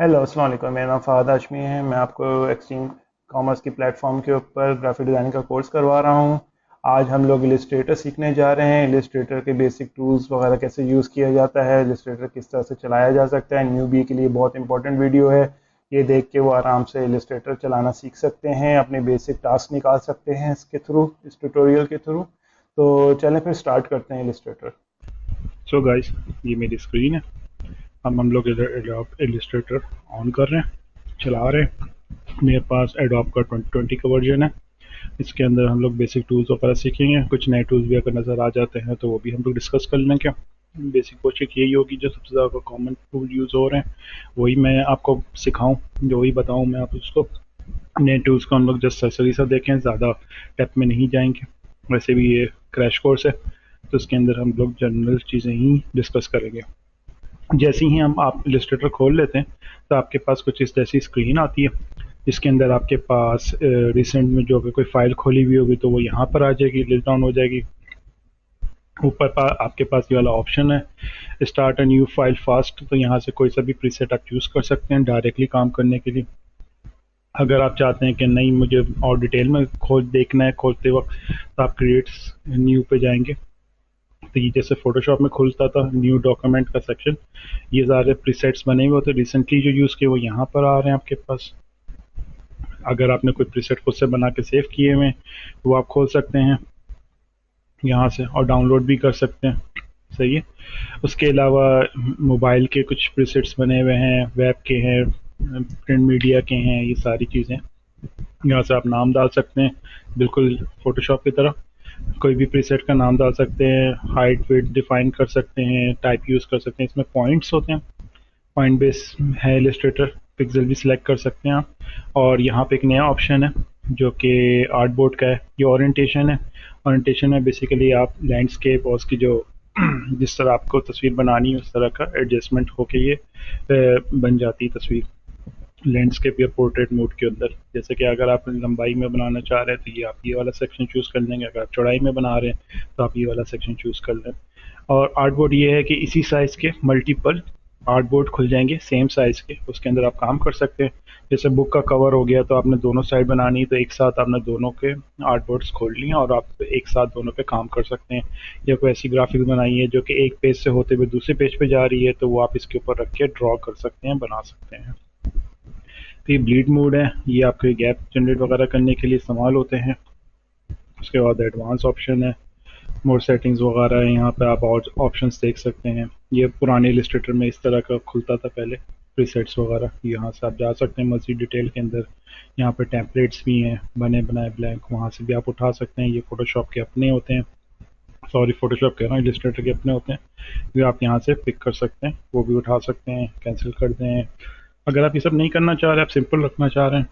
Hello अस्सलाम वालेकुम। मेरा नाम फ़ाहद हाशमी है। मैं आपको एक्सट्रीम कॉमर्स की प्लेटफॉर्म के ऊपर ग्राफिक डिज़ाइनिंग का कोर्स करवा रहा हूँ। आज हम लोग इलस्ट्रेटर सीखने जा रहे हैं। इलस्ट्रेटर के बेसिक टूल्स वगैरह कैसे यूज़ किया जाता है, इलस्ट्रेटर किस तरह से चलाया जा सकता है। न्यूबी के लिए बहुत इंपॉर्टेंट वीडियो है। ये देख के वो आराम से इलस्ट्रेटर चलाना सीख सकते हैं, अपने बेसिक टास्क निकाल सकते हैं इसके थ्रू, इस ट्यूटोरियल के थ्रू। तो चलें फिर स्टार्ट करते हैं इलस्ट्रेटर। सो गाइस, ये मेरी स्क्रीन है। हम लोग इधर एडोब इलस्ट्रेटर ऑन कर रहे हैं, चला रहे हैं। मेरे पास एडोब का 2020 का वर्जन है। इसके अंदर हम लोग बेसिक टूल्स वगैरह सीखेंगे। कुछ नए टूल्स भी अगर नज़र आ जाते हैं तो वो भी हम लोग डिस्कस कर लेंगे। बेसिक कोशिश यही होगी जो सबसे ज़्यादा कॉमन टूल यूज़ हो रहे हैं वही मैं आपको सिखाऊं, जो वही बताऊं मैं आप उसको। नए टूल्स को हम लोग जस्ट सरसरी सा देखें, ज़्यादा डेप्थ में नहीं जाएंगे। वैसे भी ये क्रैश कोर्स है तो इसके अंदर हम लोग जनरल चीज़ें ही डिस्कस करेंगे। जैसे ही हम आप इलस्ट्रेटर खोल लेते हैं तो आपके पास कुछ इस जैसी स्क्रीन आती है, जिसके अंदर आपके पास रिसेंट में जो अगर कोई फाइल खोली हुई होगी तो वो यहाँ पर आ जाएगी, लिस्ट डाउन हो जाएगी। ऊपर आपके पास ये वाला ऑप्शन है start a new file fast, तो यहाँ से कोई सा भी प्रीसेट आप चूज़ कर सकते हैं डायरेक्टली काम करने के लिए। अगर आप चाहते हैं कि नहीं मुझे और डिटेल में खोज देखना है खोलते वक्त, तो आप क्रिएट्स न्यू पे जाएंगे। तो ये जैसे फोटोशॉप में खुलता था न्यू डॉक्यूमेंट का सेक्शन, ये सारे प्रीसेट्स बने हुए होते रिसेंटली जो यूज़ किए वो यहाँ पर आ रहे हैं आपके पास। अगर आपने कोई प्रीसेट खुद से बना के सेव किए हुए हैं तो वो आप खोल सकते हैं यहाँ से और डाउनलोड भी कर सकते हैं। सही है। उसके अलावा मोबाइल के कुछ प्रीसेट्स बने हुए हैं, वेब के हैं, प्रिंट मीडिया के हैं, ये सारी चीज़ें यहाँ से आप नाम डाल सकते हैं, बिल्कुल फोटोशॉप की तरह। कोई भी प्रीसेट का नाम डाल सकते हैं, हाइट विड्थ डिफाइन कर सकते हैं, टाइप यूज़ कर सकते हैं। इसमें पॉइंट्स होते हैं, पॉइंट बेस है इलस्ट्रेटर, पिक्सल भी सिलेक्ट कर सकते हैं आप। और यहाँ पे एक नया ऑप्शन है जो कि आर्ट बोर्ड का है, ये ओरिएंटेशन है। ओरिएंटेशन में बेसिकली आप लैंडस्केप और उसकी जो जिस तरह आपको तस्वीर बनानी है उस तरह का एडजस्टमेंट होके ये बन जाती है तस्वीर लैंडस्केप या पोर्ट्रेट मोड के अंदर। जैसे कि अगर आप लंबाई में बनाना चाह रहे हैं तो ये आप ये वाला सेक्शन चूज़ कर लेंगे, अगर आप चौड़ाई में बना रहे हैं तो आप ये वाला सेक्शन चूज़ कर लें। और आर्टबोर्ड ये है कि इसी साइज़ के मल्टीपल आर्टबोर्ड खुल जाएंगे सेम साइज़ के, उसके अंदर आप काम कर सकते हैं। जैसे बुक का कवर हो गया तो आपने दोनों साइड बनानी है तो एक साथ आपने दोनों के आर्टबोर्ड्स खोल लिए और आप एक साथ दोनों पे काम कर सकते हैं। या कोई ऐसी ग्राफिक्स बनाई है जो कि एक पेज से होते हुए दूसरे पेज पे जा रही है तो वो आप इसके ऊपर रख के ड्रॉ कर सकते हैं, बना सकते हैं। तो ये ब्लीड मोड है, ये आपके गैप जनरेट वगैरह करने के लिए इस्तेमाल होते हैं। उसके बाद एडवांस ऑप्शन है, मोड सेटिंग्स वगैरह है, यहाँ पे आप और ऑप्शंस देख सकते हैं। ये पुराने इलस्ट्रेटर में इस तरह का खुलता था पहले, प्रीसेट्स वगैरह, यहाँ से आप जा सकते हैं मज़ीद डिटेल के अंदर। यहाँ पे टेम्पलेट्स भी हैं बने बनाए ब्लैंक, वहाँ से भी आप उठा सकते हैं। ये फ़ोटोशॉप के अपने होते हैं, सॉरी फ़ोटोशॉप कह रहा हूँ, इलस्ट्रेटर के अपने होते हैं। ये आप यहाँ से पिक कर सकते हैं, वो भी उठा सकते हैं, कैंसिल कर दें। अगर आप ये सब नहीं करना चाह रहे, आप सिंपल रखना चाह रहे हैं,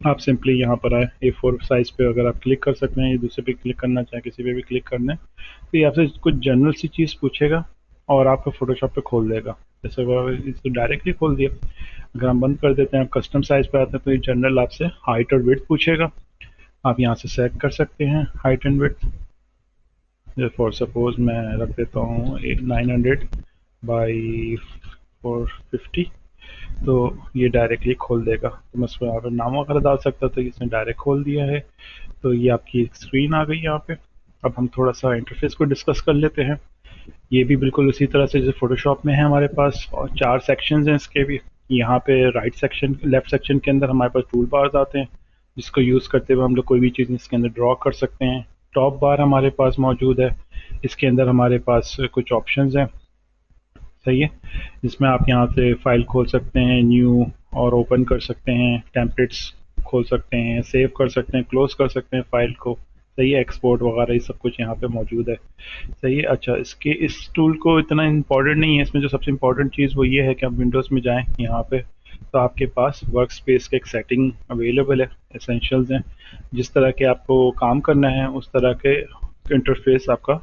आप सिंपली यहाँ पर आए A4 साइज़ पे अगर आप क्लिक कर सकते हैं, ये दूसरे पे क्लिक करना चाहें किसी पे भी क्लिक करना है तो ये आपसे कुछ जनरल सी चीज़ पूछेगा और आपको फोटोशॉप पे खोल देगा। जैसे वो इसको डायरेक्टली खोल दिया। अगर हम बंद कर देते हैं, कस्टम साइज़ पे आते हैं तो ये जनरल आपसे हाइट और विड्थ पूछेगा। आप यहाँ से सेलेक्ट कर सकते हैं height and width. For suppose मैं रख देता हूँ 900 बाई 450, तो ये डायरेक्टली खोल देगा। तो मैं उसमें अगर नाम वगैरह डाल सकता तो इसने डायरेक्ट खोल दिया है। तो ये आपकी स्क्रीन आ गई यहाँ पे। अब हम थोड़ा सा इंटरफेस को डिस्कस कर लेते हैं। ये भी बिल्कुल उसी तरह से जैसे फोटोशॉप में है हमारे पास, और 4 सेक्शंस हैं इसके भी। यहाँ पे राइट सेक्शन लेफ्ट सेक्शन के अंदर हमारे पास टूल बार्स आते हैं, जिसको यूज़ करते हुए हम लोग कोई भी चीज़ इसके अंदर ड्रॉ कर सकते हैं। टॉप बार हमारे पास मौजूद है, इसके अंदर हमारे पास कुछ ऑप्शंस हैं। सही है। जिसमें आप यहाँ से फाइल खोल सकते हैं, न्यू और ओपन कर सकते हैं, टेम्पलेट्स खोल सकते हैं, सेव कर सकते हैं, क्लोज कर सकते हैं फाइल को। सही है। एक्सपोर्ट वगैरह ये सब कुछ यहाँ पे मौजूद है। सही है। अच्छा, इसके इस टूल को इतना इम्पोर्टेंट नहीं है, इसमें जो सबसे इम्पोर्टेंट चीज़ वो ये है कि आप विंडोज़ में जाएं यहाँ पे तो आपके पास वर्क स्पेस का एक सेटिंग अवेलेबल है, एसेंशियल्स हैं। जिस तरह के आपको काम करना है उस तरह के इंटरफेस आपका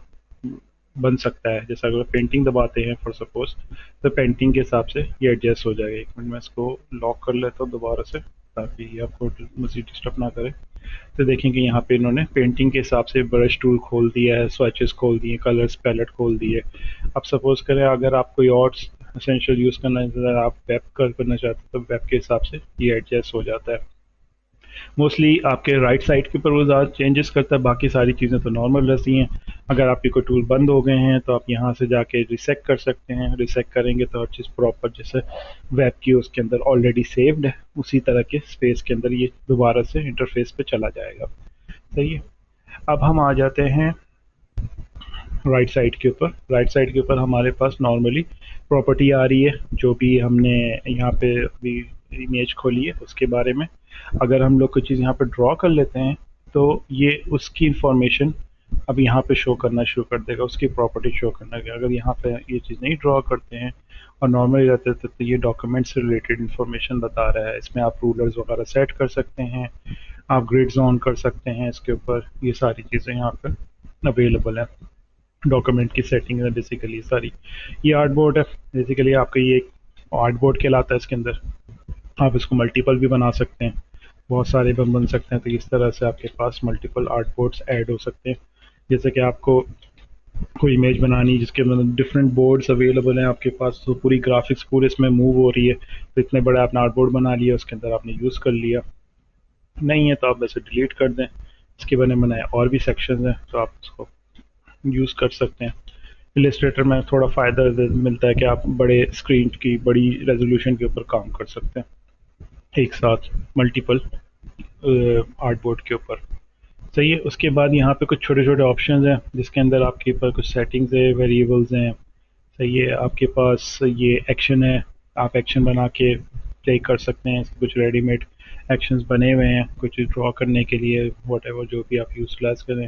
बन सकता है। जैसे अगर पेंटिंग दबाते हैं फॉर सपोज, तो पेंटिंग के हिसाब से ये एडजस्ट हो जाएगा। एक मिनट में इसको लॉक कर लेता हूँ दोबारा से ताकि ये आपको मजीद डिस्टर्ब ना करे। तो देखें कि यहाँ पे इन्होंने पेंटिंग के हिसाब से ब्रश टूल खोल दिया है, स्विचेस खोल दिए, कलर्स पैलेट खोल दिए। अब सपोज करें अगर आप कोई और एसेंशियल यूज़ करना, अगर आप वेब करना चाहते हैं तो वेब के हिसाब से ये एडजस्ट हो जाता है। मोस्टली आपके राइट साइड के ऊपर वो ज़्यादा चेंजेस करता है, बाकी सारी चीज़ें तो नॉर्मल रहती हैं। अगर आपके कोई टूल बंद हो गए हैं तो आप यहाँ से जाके रिसेट कर सकते हैं। रिसेट करेंगे तो हर चीज़ प्रॉपर जैसे वेब की उसके अंदर ऑलरेडी सेव्ड है उसी तरह के स्पेस के अंदर ये दोबारा से इंटरफेस पे चला जाएगा। सही है। अब हम आ जाते हैं राइट साइड के ऊपर। राइट साइड के ऊपर हमारे पास नॉर्मली प्रॉपर्टी आ रही है, जो भी हमने यहाँ पे अभी इमेज खोली है उसके बारे में। अगर हम लोग कोई चीज़ यहाँ पे ड्रॉ कर लेते हैं तो ये उसकी इंफॉर्मेशन अब यहाँ पे शो करना शुरू कर देगा, उसकी प्रॉपर्टी शो करना। अगर यहाँ पे ये चीज़ नहीं ड्रॉ करते हैं और नॉर्मली रहते थे तो ये डॉक्यूमेंट से रिलेटेड इन्फॉर्मेशन बता रहा है। इसमें आप रूलर्स वगैरह सेट कर सकते हैं, आप ग्रिड जोन कर सकते हैं इसके ऊपर, ये सारी चीज़ें यहाँ पर अवेलेबल है। डॉक्यूमेंट की सेटिंग है बेसिकली सारी। ये आर्टबोर्ड है बेसिकली, आपका ये एक आर्टबोर्ड कहलाता है। इसके अंदर आप इसको मल्टीपल भी बना सकते हैं, बहुत सारे बन सकते हैं। तो इस तरह से आपके पास मल्टीपल आर्टबोर्ड्स ऐड हो सकते हैं। जैसे कि आपको कोई इमेज बनानी जिसके अंदर डिफरेंट बोर्ड्स अवेलेबल हैं आपके पास, तो पूरी ग्राफिक्स पूरे इसमें मूव हो रही है, तो इतने बड़ा आपने आर्टबोर्ड बना लिया, उसके अंदर आपने यूज़ कर लिया। नहीं है तो आप वैसे डिलीट कर दें। इसके बने बनाए और भी सेक्शन हैं तो आप उसको यूज़ कर सकते हैं। इलस्ट्रेटर में थोड़ा फ़ायदा मिलता है कि आप बड़े स्क्रीन की बड़ी रेजोल्यूशन के ऊपर काम कर सकते हैं एक साथ मल्टीपल आर्टबोर्ड के ऊपर। सही है। उसके बाद यहाँ पे कुछ छोटे छोटे ऑप्शंस हैं जिसके अंदर आपके ऊपर कुछ सेटिंग्स है, वेरिएबल्स हैं। सही है। आपके पास ये एक्शन है, आप एक्शन बना के प्ले कर सकते हैं। इसके कुछ रेडीमेड एक्शंस बने हुए हैं कुछ ड्रॉ करने के लिए, वट जो भी आप यूटिलाइज करें।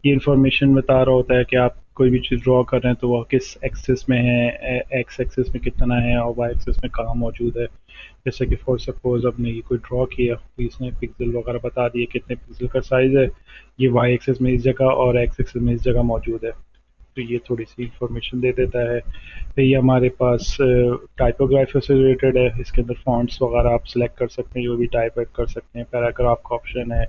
ये इंफॉर्मेशन बता रहा होता है कि आप कोई भी चीज़ ड्रॉ कर रहे हैं तो वह किस एक्सिस में है, एक्स एक्सिस में कितना है और वाई एक्सिस में कहाँ मौजूद है। जैसे कि फॉर सपोज आपने ये कोई ड्रॉ किया तो इसने पिक्सल वगैरह बता दिए कितने पिक्सल का साइज़ है, ये वाई एक्सिस में इस जगह और एक्स एक्सिस में इस जगह मौजूद है, तो ये थोड़ी सी इंफॉर्मेशन दे देता है। फिर ये हमारे पास टाइपोग्राफी से रिलेटेड है। इसके अंदर फॉन्ट्स वगैरह आप सिलेक्ट कर सकते हैं, जो भी टाइप कर सकते हैं। पैराग्राफ का ऑप्शन है,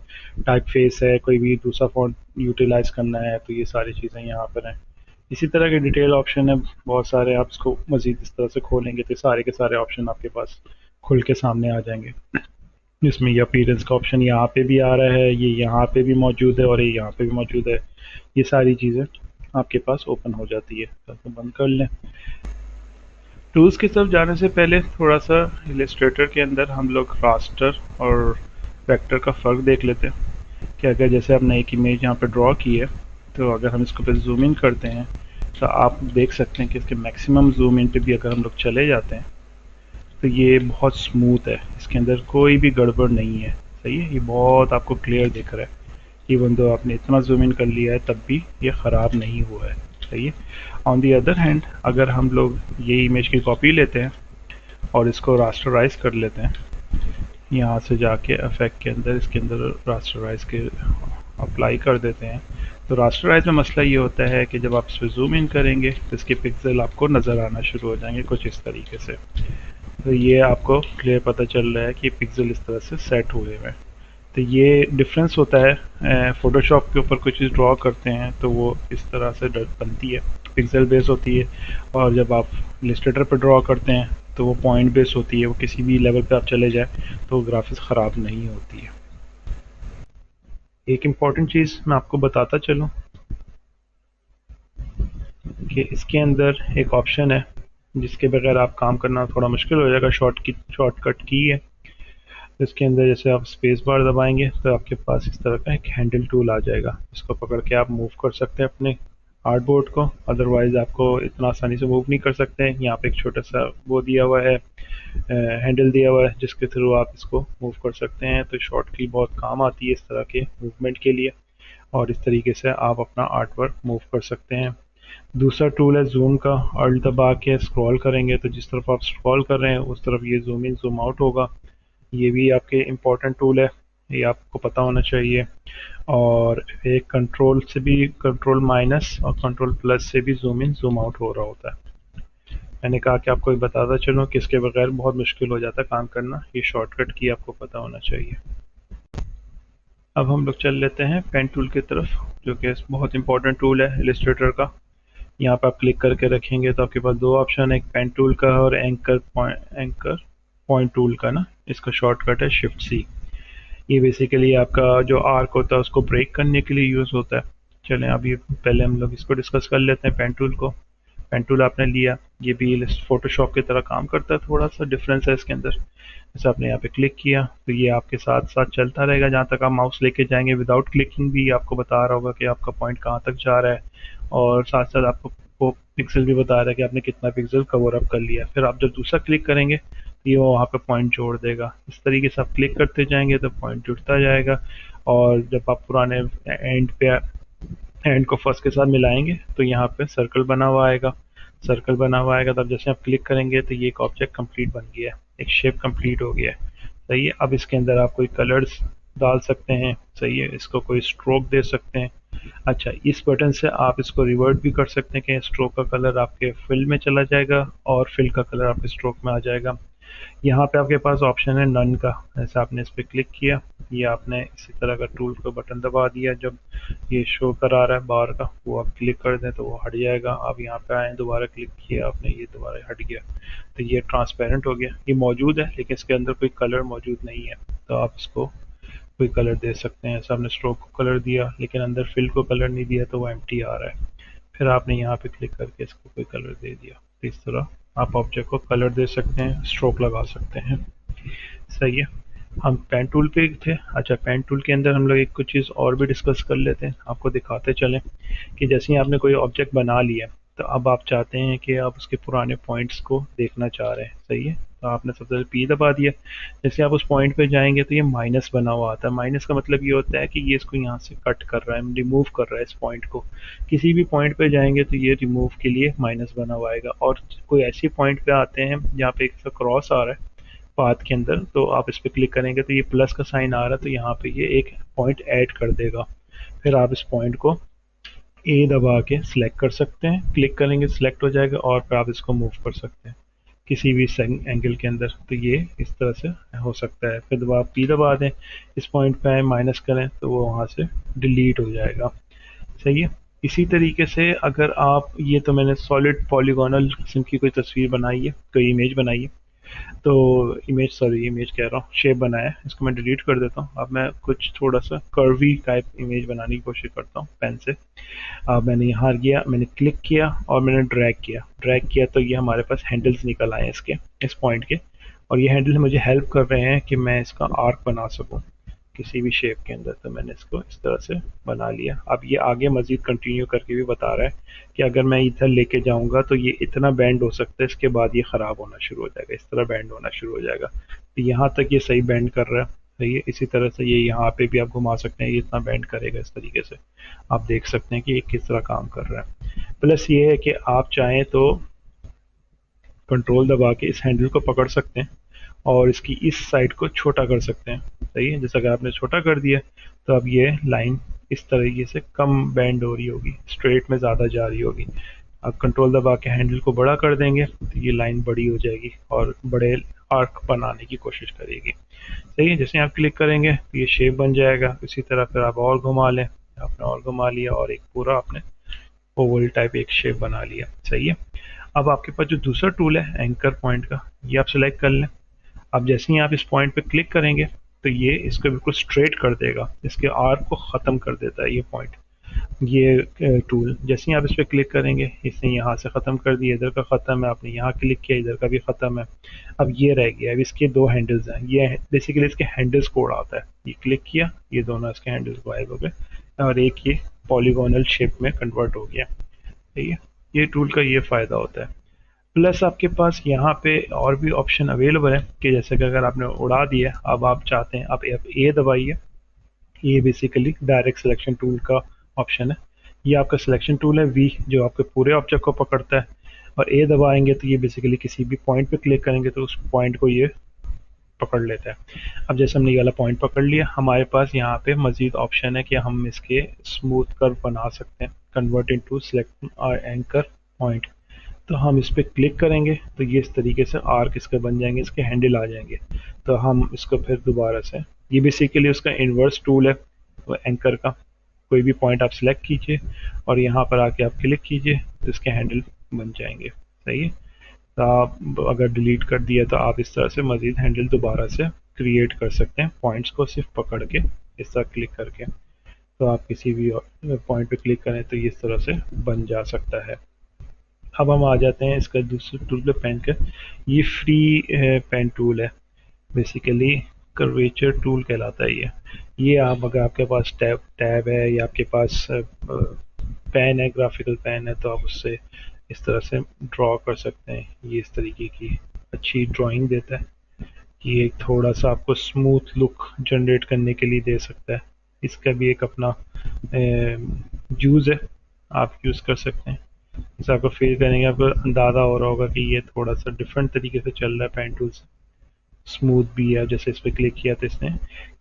टाइप फेस है, कोई भी दूसरा फॉन्ट यूटिलाइज करना है, तो ये सारी चीज़ें यहाँ पर हैं। इसी तरह के डिटेल ऑप्शन है बहुत सारे। आप इसको मज़ीद इस तरह से खोलेंगे तो सारे के सारे ऑप्शन आपके पास खुल के सामने आ जाएंगे। इसमें ये अपीयरेंस का ऑप्शन यहाँ पे भी आ रहा है, ये यहाँ पे भी मौजूद है और ये यहाँ पे भी मौजूद है। ये सारी चीज़ें आपके पास ओपन हो जाती है। तो बंद कर लें। टूल्स की तरफ जाने से पहले थोड़ा सा इलस्ट्रेटर के अंदर हम लोग रास्टर और वेक्टर का फ़र्क देख लेते हैं कि अगर जैसे आपने एक इमेज यहाँ पे ड्रॉ की है तो अगर हम इसको पे जूम इन करते हैं तो आप देख सकते हैं कि इसके मैक्सिमम जूम इन पे भी अगर हम लोग चले जाते हैं तो ये बहुत स्मूथ है, इसके अंदर कोई भी गड़बड़ नहीं है। सही है। ये बहुत आपको क्लियर दिख रहा है, इवन दो आपने इतना जूम इन कर लिया है तब भी ये ख़राब नहीं हुआ है। सही है। ऑन दी अदर हैंड अगर हम लोग ये इमेज की कॉपी लेते हैं और इसको रास्टराइज कर लेते हैं, यहाँ से जाके इफेक्ट के अंदर इसके अंदर रास्टराइज के अप्लाई कर देते हैं, तो रास्टराइज में मसला ये होता है कि जब आप इस पर जूम इन करेंगे तो इसके पिक्सल आपको नज़र आना शुरू हो जाएंगे कुछ इस तरीके से। तो ये आपको क्लियर पता चल रहा है कि पिक्सल इस तरह से सेट हुए हैं। तो ये डिफरेंस होता है। फ़ोटोशॉप के ऊपर कोई चीज़ ड्रॉ करते हैं तो वो इस तरह से बनती है, पिक्सल बेस होती है, और जब आप इलस्ट्रेटर पर ड्रॉ करते हैं तो वो पॉइंट बेस होती है। वो किसी भी लेवल पे आप चले जाएं तो ग्राफिक्स ख़राब नहीं होती है। एक इम्पॉर्टेंट चीज़ मैं आपको बताता चलूँ कि इसके अंदर एक ऑप्शन है जिसके बगैर आप काम करना थोड़ा मुश्किल हो जाएगा, शॉर्टकट की है। इसके अंदर जैसे आप स्पेस बार दबाएंगे तो आपके पास इस तरह का एक हैंडल टूल आ जाएगा, इसको पकड़ के आप मूव कर सकते हैं अपने आर्टबोर्ड को। अदरवाइज आपको इतना आसानी से मूव नहीं कर सकते हैं। यहाँ पे एक छोटा सा वो दिया हुआ है, हैंडल दिया हुआ है जिसके थ्रू आप इसको मूव कर सकते हैं। तो शॉर्ट की बहुत काम आती है इस तरह के मूवमेंट के लिए, और इस तरीके से आप अपना आर्ट वर्क मूव कर सकते हैं। दूसरा टूल है जूम का। अल्ट दबा के स्क्रॉल करेंगे तो जिस तरफ आप स्क्रॉल कर रहे हैं उस तरफ ये जूम इन जूम आउट होगा। ये भी आपके इम्पोर्टेंट टूल है, ये आपको पता होना चाहिए। और एक कंट्रोल से भी, कंट्रोल माइनस और कंट्रोल प्लस से भी जूम इन जूम आउट हो रहा होता है। मैंने कहा कि आपको बताता चलूँ कि इसके बगैर बहुत मुश्किल हो जाता है काम करना। ये शॉर्टकट की आपको पता होना चाहिए। अब हम लोग चल लेते हैं पेन टूल की तरफ, जो कि बहुत इंपॉर्टेंट टूल है इलस्ट्रेटर का। यहाँ पर आप क्लिक करके रखेंगे तो आपके पास दो ऑप्शन है, एक पेन टूल का और एंकर पॉइंट टूल का ना, इसका शॉर्टकट है शिफ्ट सी। ये बेसिकली आपका जो आर्क होता है उसको ब्रेक करने के लिए यूज़ होता है। चलें अभी पहले हम लोग इसको डिस्कस कर लेते हैं, पेन टूल को। पेन टूल आपने लिया, ये भी फोटोशॉप की तरह काम करता है, थोड़ा सा डिफरेंस है इसके अंदर। जैसे आपने यहाँ पे क्लिक किया तो ये आपके साथ साथ चलता रहेगा जहाँ तक आप माउस लेके जाएंगे, विदाउट क्लिकिंग भी आपको बता रहा होगा कि आपका पॉइंट कहाँ तक जा रहा है, और साथ साथ आपको वो पिक्सल भी बता रहा है कि आपने कितना पिक्सल कवर अप कर लिया। फिर आप जब दूसरा क्लिक करेंगे तो ये वहाँ पे पॉइंट जोड़ देगा। इस तरीके से आप क्लिक करते जाएंगे तो पॉइंट जुड़ता जाएगा, और जब आप पुराने एंड पे एंड को फर्स्ट के साथ मिलाएंगे तो यहाँ पे सर्कल बना हुआ आएगा। सर्कल बना हुआ आएगा तब जैसे आप क्लिक करेंगे तो ये एक ऑब्जेक्ट कंप्लीट बन गया है, एक शेप कंप्लीट हो गया है। सही है, अब इसके अंदर आप कोई कलर्स डाल सकते हैं। सही है, इसको कोई स्ट्रोक दे सकते हैं। अच्छा, इस बटन से आप इसको रिवर्ट भी कर सकते हैं कि स्ट्रोक का कलर आपके फिल में चला जाएगा और फिल का कलर आपके स्ट्रोक में आ जाएगा। यहाँ पे आपके पास ऑप्शन है नन का। ऐसा आपने इस पर क्लिक किया, ये आपने इसी तरह का टूल का बटन दबा दिया, जब ये शो करा रहा है बार का वो आप क्लिक कर दें तो वो हट जाएगा। आप यहाँ पे आए, दोबारा क्लिक किया आपने, ये दोबारा हट गया, तो ये ट्रांसपेरेंट हो गया। ये मौजूद है लेकिन इसके अंदर कोई कलर मौजूद नहीं है, तो आप इसको कोई कलर दे सकते हैं। ऐसा आपने स्ट्रोक को कलर दिया लेकिन अंदर फिल को कलर नहीं दिया तो वो एम्प्टी आ रहा है। फिर आपने यहाँ पे क्लिक करके इसको कोई कलर दे दिया, तो इस तरह आप ऑब्जेक्ट को कलर दे सकते हैं, स्ट्रोक लगा सकते हैं। सही है, हम पेन टूल पे थे। अच्छा, पेन टूल के अंदर हम लोग एक कुछ चीज़ और भी डिस्कस कर लेते हैं, आपको दिखाते चलें कि जैसे ही आपने कोई ऑब्जेक्ट बना लिया तो अब आप चाहते हैं कि आप उसके पुराने पॉइंट्स को देखना चाह रहे हैं। सही है, तो आपने सबसे पहले पी दबा दिया। जैसे आप उस पॉइंट पे जाएंगे तो ये माइनस बना हुआ आता है। माइनस का मतलब ये होता है कि ये इसको यहाँ से कट कर रहा है, रिमूव कर रहा है इस पॉइंट को। किसी भी पॉइंट पे जाएंगे तो ये रिमूव के लिए माइनस बना हुआ आएगा, और कोई ऐसी पॉइंट पे आते हैं जहाँ पे एक क्रॉस आ रहा है पाथ के अंदर, तो आप इस पर क्लिक करेंगे तो ये प्लस का साइन आ रहा है, तो यहाँ पे ये एक पॉइंट ऐड कर देगा। फिर आप इस पॉइंट को ए दबा के सिलेक्ट कर सकते हैं, क्लिक करेंगे सिलेक्ट हो जाएगा, और फिर आप इसको मूव कर सकते हैं किसी भी एंगल के अंदर। तो ये इस तरह से हो सकता है। फिर दबा आप पी दबा दें, इस पॉइंट पे आए, माइनस करें तो वो वहाँ से डिलीट हो जाएगा। सही है, इसी तरीके से अगर आप, ये तो मैंने सॉलिड पॉलीगोनल किस्म की कोई तस्वीर बनाई है, कोई इमेज बनाई है, तो इमेज कह रहा हूँ, शेप बनाया है, इसको मैं डिलीट कर देता हूँ। अब मैं कुछ थोड़ा सा कर्वी टाइप इमेज बनाने की कोशिश करता हूँ पेन से। अब मैंने यहाँ गया, मैंने क्लिक किया और मैंने ड्रैग किया तो ये हमारे पास हैंडल्स निकल आए इसके, इस पॉइंट के, और ये हैंडल मुझे हेल्प कर रहे हैं कि मैं इसका आर्क बना सकूँ किसी भी शेप के अंदर। तो मैंने इसको इस तरह से बना लिया। अब ये आगे मजीद कंटिन्यू करके भी बता रहा है कि अगर मैं इधर लेके जाऊंगा तो ये इतना बैंड हो सकता है, इसके बाद ये ख़राब होना शुरू हो जाएगा, इस तरह बैंड होना शुरू हो जाएगा। तो यहाँ तक ये सही बैंड कर रहा है। सही है, इसी तरह से ये यहाँ पे भी आप घुमा सकते हैं, ये इतना बैंड करेगा। इस तरीके से आप देख सकते हैं कि ये किस तरह काम कर रहा है। प्लस ये है कि आप चाहें तो कंट्रोल दबा के इस हैंडल को पकड़ सकते हैं और इसकी इस साइड को छोटा कर सकते हैं। सही है, जैसा कि आपने छोटा कर दिया तो अब ये लाइन इस तरीके से कम बैंड हो रही होगी, स्ट्रेट में ज़्यादा जा रही होगी। आप कंट्रोल दबा के हैंडल को बड़ा कर देंगे तो ये लाइन बड़ी हो जाएगी और बड़े आर्क बनाने की कोशिश करेगी। सही है, जैसे आप क्लिक करेंगे तो ये शेप बन जाएगा। इसी तरह फिर आप और घुमा लें, आपने और घुमा लिया और एक पूरा आपने ओवल टाइप एक शेप बना लिया। सही है, अब आपके पास जो दूसरा टूल है एंकर पॉइंट का, ये आप सेलेक्ट कर लें। अब जैसे ही आप इस पॉइंट पे क्लिक करेंगे तो ये इसको बिल्कुल स्ट्रेट कर देगा, इसके आर्क को ख़त्म कर देता है ये पॉइंट, ये टूल। जैसे ही आप इस पर क्लिक करेंगे, इसने यहाँ से ख़त्म कर दिया, इधर का ख़त्म है, आपने यहाँ क्लिक किया, इधर का भी ख़त्म है। अब ये रह गया, अब इसके दो हैंडल्स हैं, ये बेसिकली इसके हैंडल्स कोड आता है। ये क्लिक किया, ये दोनों इसके हैंडल्स गायब हो गए और एक ये पॉलीगोनल शेप में कन्वर्ट हो गया। ठीक है, ये टूल का ये फ़ायदा होता है। प्लस आपके पास यहाँ पे और भी ऑप्शन अवेलेबल है कि जैसे कि अगर आपने उड़ा दिया, अब आप चाहते हैं, आप ए दबाइए, ये बेसिकली डायरेक्ट सिलेक्शन टूल का ऑप्शन है। ये आपका सिलेक्शन टूल है वी, जो आपके पूरे ऑब्जेक्ट को पकड़ता है, और ए दबाएंगे तो ये बेसिकली किसी भी पॉइंट पे क्लिक करेंगे तो उस पॉइंट को ये पकड़ लेता है। अब जैसे हमने ये वाला पॉइंट पकड़ लिया, हमारे पास यहाँ पे मजीद ऑप्शन है कि हम इसके स्मूथ कर्व बना सकते हैं, convert into select anchor point. तो हम इस पर क्लिक करेंगे तो ये इस तरीके से आर्क इसके बन जाएंगे, इसके हैंडल आ जाएंगे। तो हम इसको फिर दोबारा से, ये बेसिकली उसका इन्वर्स टूल है वो एंकर का, कोई भी पॉइंट आप सिलेक्ट कीजिए और यहाँ पर आके आप क्लिक कीजिए तो इसके हैंडल बन जाएंगे। सही है। तो आप अगर डिलीट कर दिया तो आप इस तरह से मज़ीद हैंडल दोबारा से क्रिएट कर सकते हैं, पॉइंट्स को सिर्फ पकड़ के इस तरह क्लिक करके। तो आप किसी भी पॉइंट पे क्लिक करें तो ये इस तरह से बन जा सकता है। अब हम आ जाते हैं इसका दूसरे टूल पे, पेन का। ये फ्री पेन टूल है, बेसिकली कर्वेचर टूल कहलाता है ये आप अगर आपके पास टैब है या आपके पास पेन है, ग्राफिकल पेन है, तो आप उससे इस तरह से ड्रॉ कर सकते हैं। ये इस तरीके की अच्छी ड्राइंग देता है। ये एक थोड़ा सा आपको स्मूथ लुक जनरेट करने के लिए दे सकता है। इसका भी एक अपना यूज़ है, आप यूज़ कर सकते हैं। जैसे आपको फील करेंगे, आपको अंदाज़ा हो रहा होगा कि ये थोड़ा सा डिफरेंट तरीके से चल रहा है पेन टूल से। स्मूथ भी है, जैसे इस पर क्लिक किया तो इसने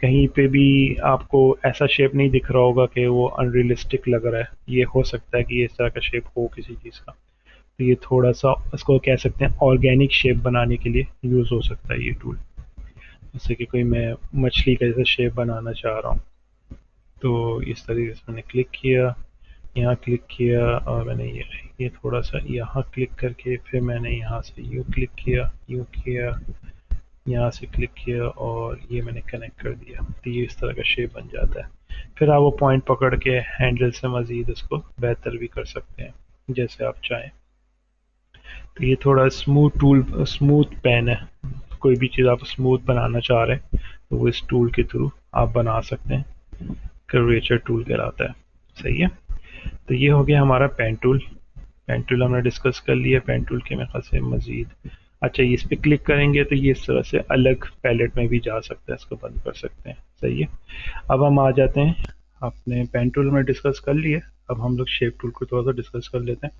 कहीं पे भी आपको ऐसा शेप नहीं दिख रहा होगा कि वो अनरियलिस्टिक लग रहा है। ये हो सकता है कि ये इस तरह का शेप हो किसी चीज़ का, तो ये थोड़ा सा इसको कह सकते हैं ऑर्गेनिक शेप बनाने के लिए यूज़ हो सकता है ये टूल। जैसे कि कोई मैं मछली का जैसा शेप बनाना चाह रहा हूँ, तो इस तरीके से मैंने क्लिक किया, यहाँ क्लिक किया और मैंने ये थोड़ा सा यहाँ क्लिक करके फिर मैंने यहाँ से यूँ क्लिक किया, यूँ किया, यहाँ से क्लिक किया और ये मैंने कनेक्ट कर दिया, तो ये इस तरह का शेप बन जाता है। फिर आप वो पॉइंट पकड़ के हैंडल से मज़ीद उसको बेहतर भी कर सकते हैं जैसे आप चाहें। तो ये थोड़ा स्मूथ पेन है। कोई भी चीज़ आप स्मूथ बनाना चाह रहे हैं तो वो इस टूल के थ्रू आप बना सकते हैं। कर्वेचर टूल कहलाता है। सही है। तो ये हो गया हमारा पेन टूल। पेन टूल हमने डिस्कस कर लिया। पेन टूल के मेरे ख्याल से मज़ीद, अच्छा, ये इस पर क्लिक करेंगे तो ये इस तरह से अलग पैलेट में भी जा सकता है, इसको बंद कर सकते हैं। सही है। अब हम आ जाते हैं, अपने पेन टूल में डिस्कस कर लिए, अब हम लोग शेप टूल को थोड़ा सा डिस्कस कर लेते हैं।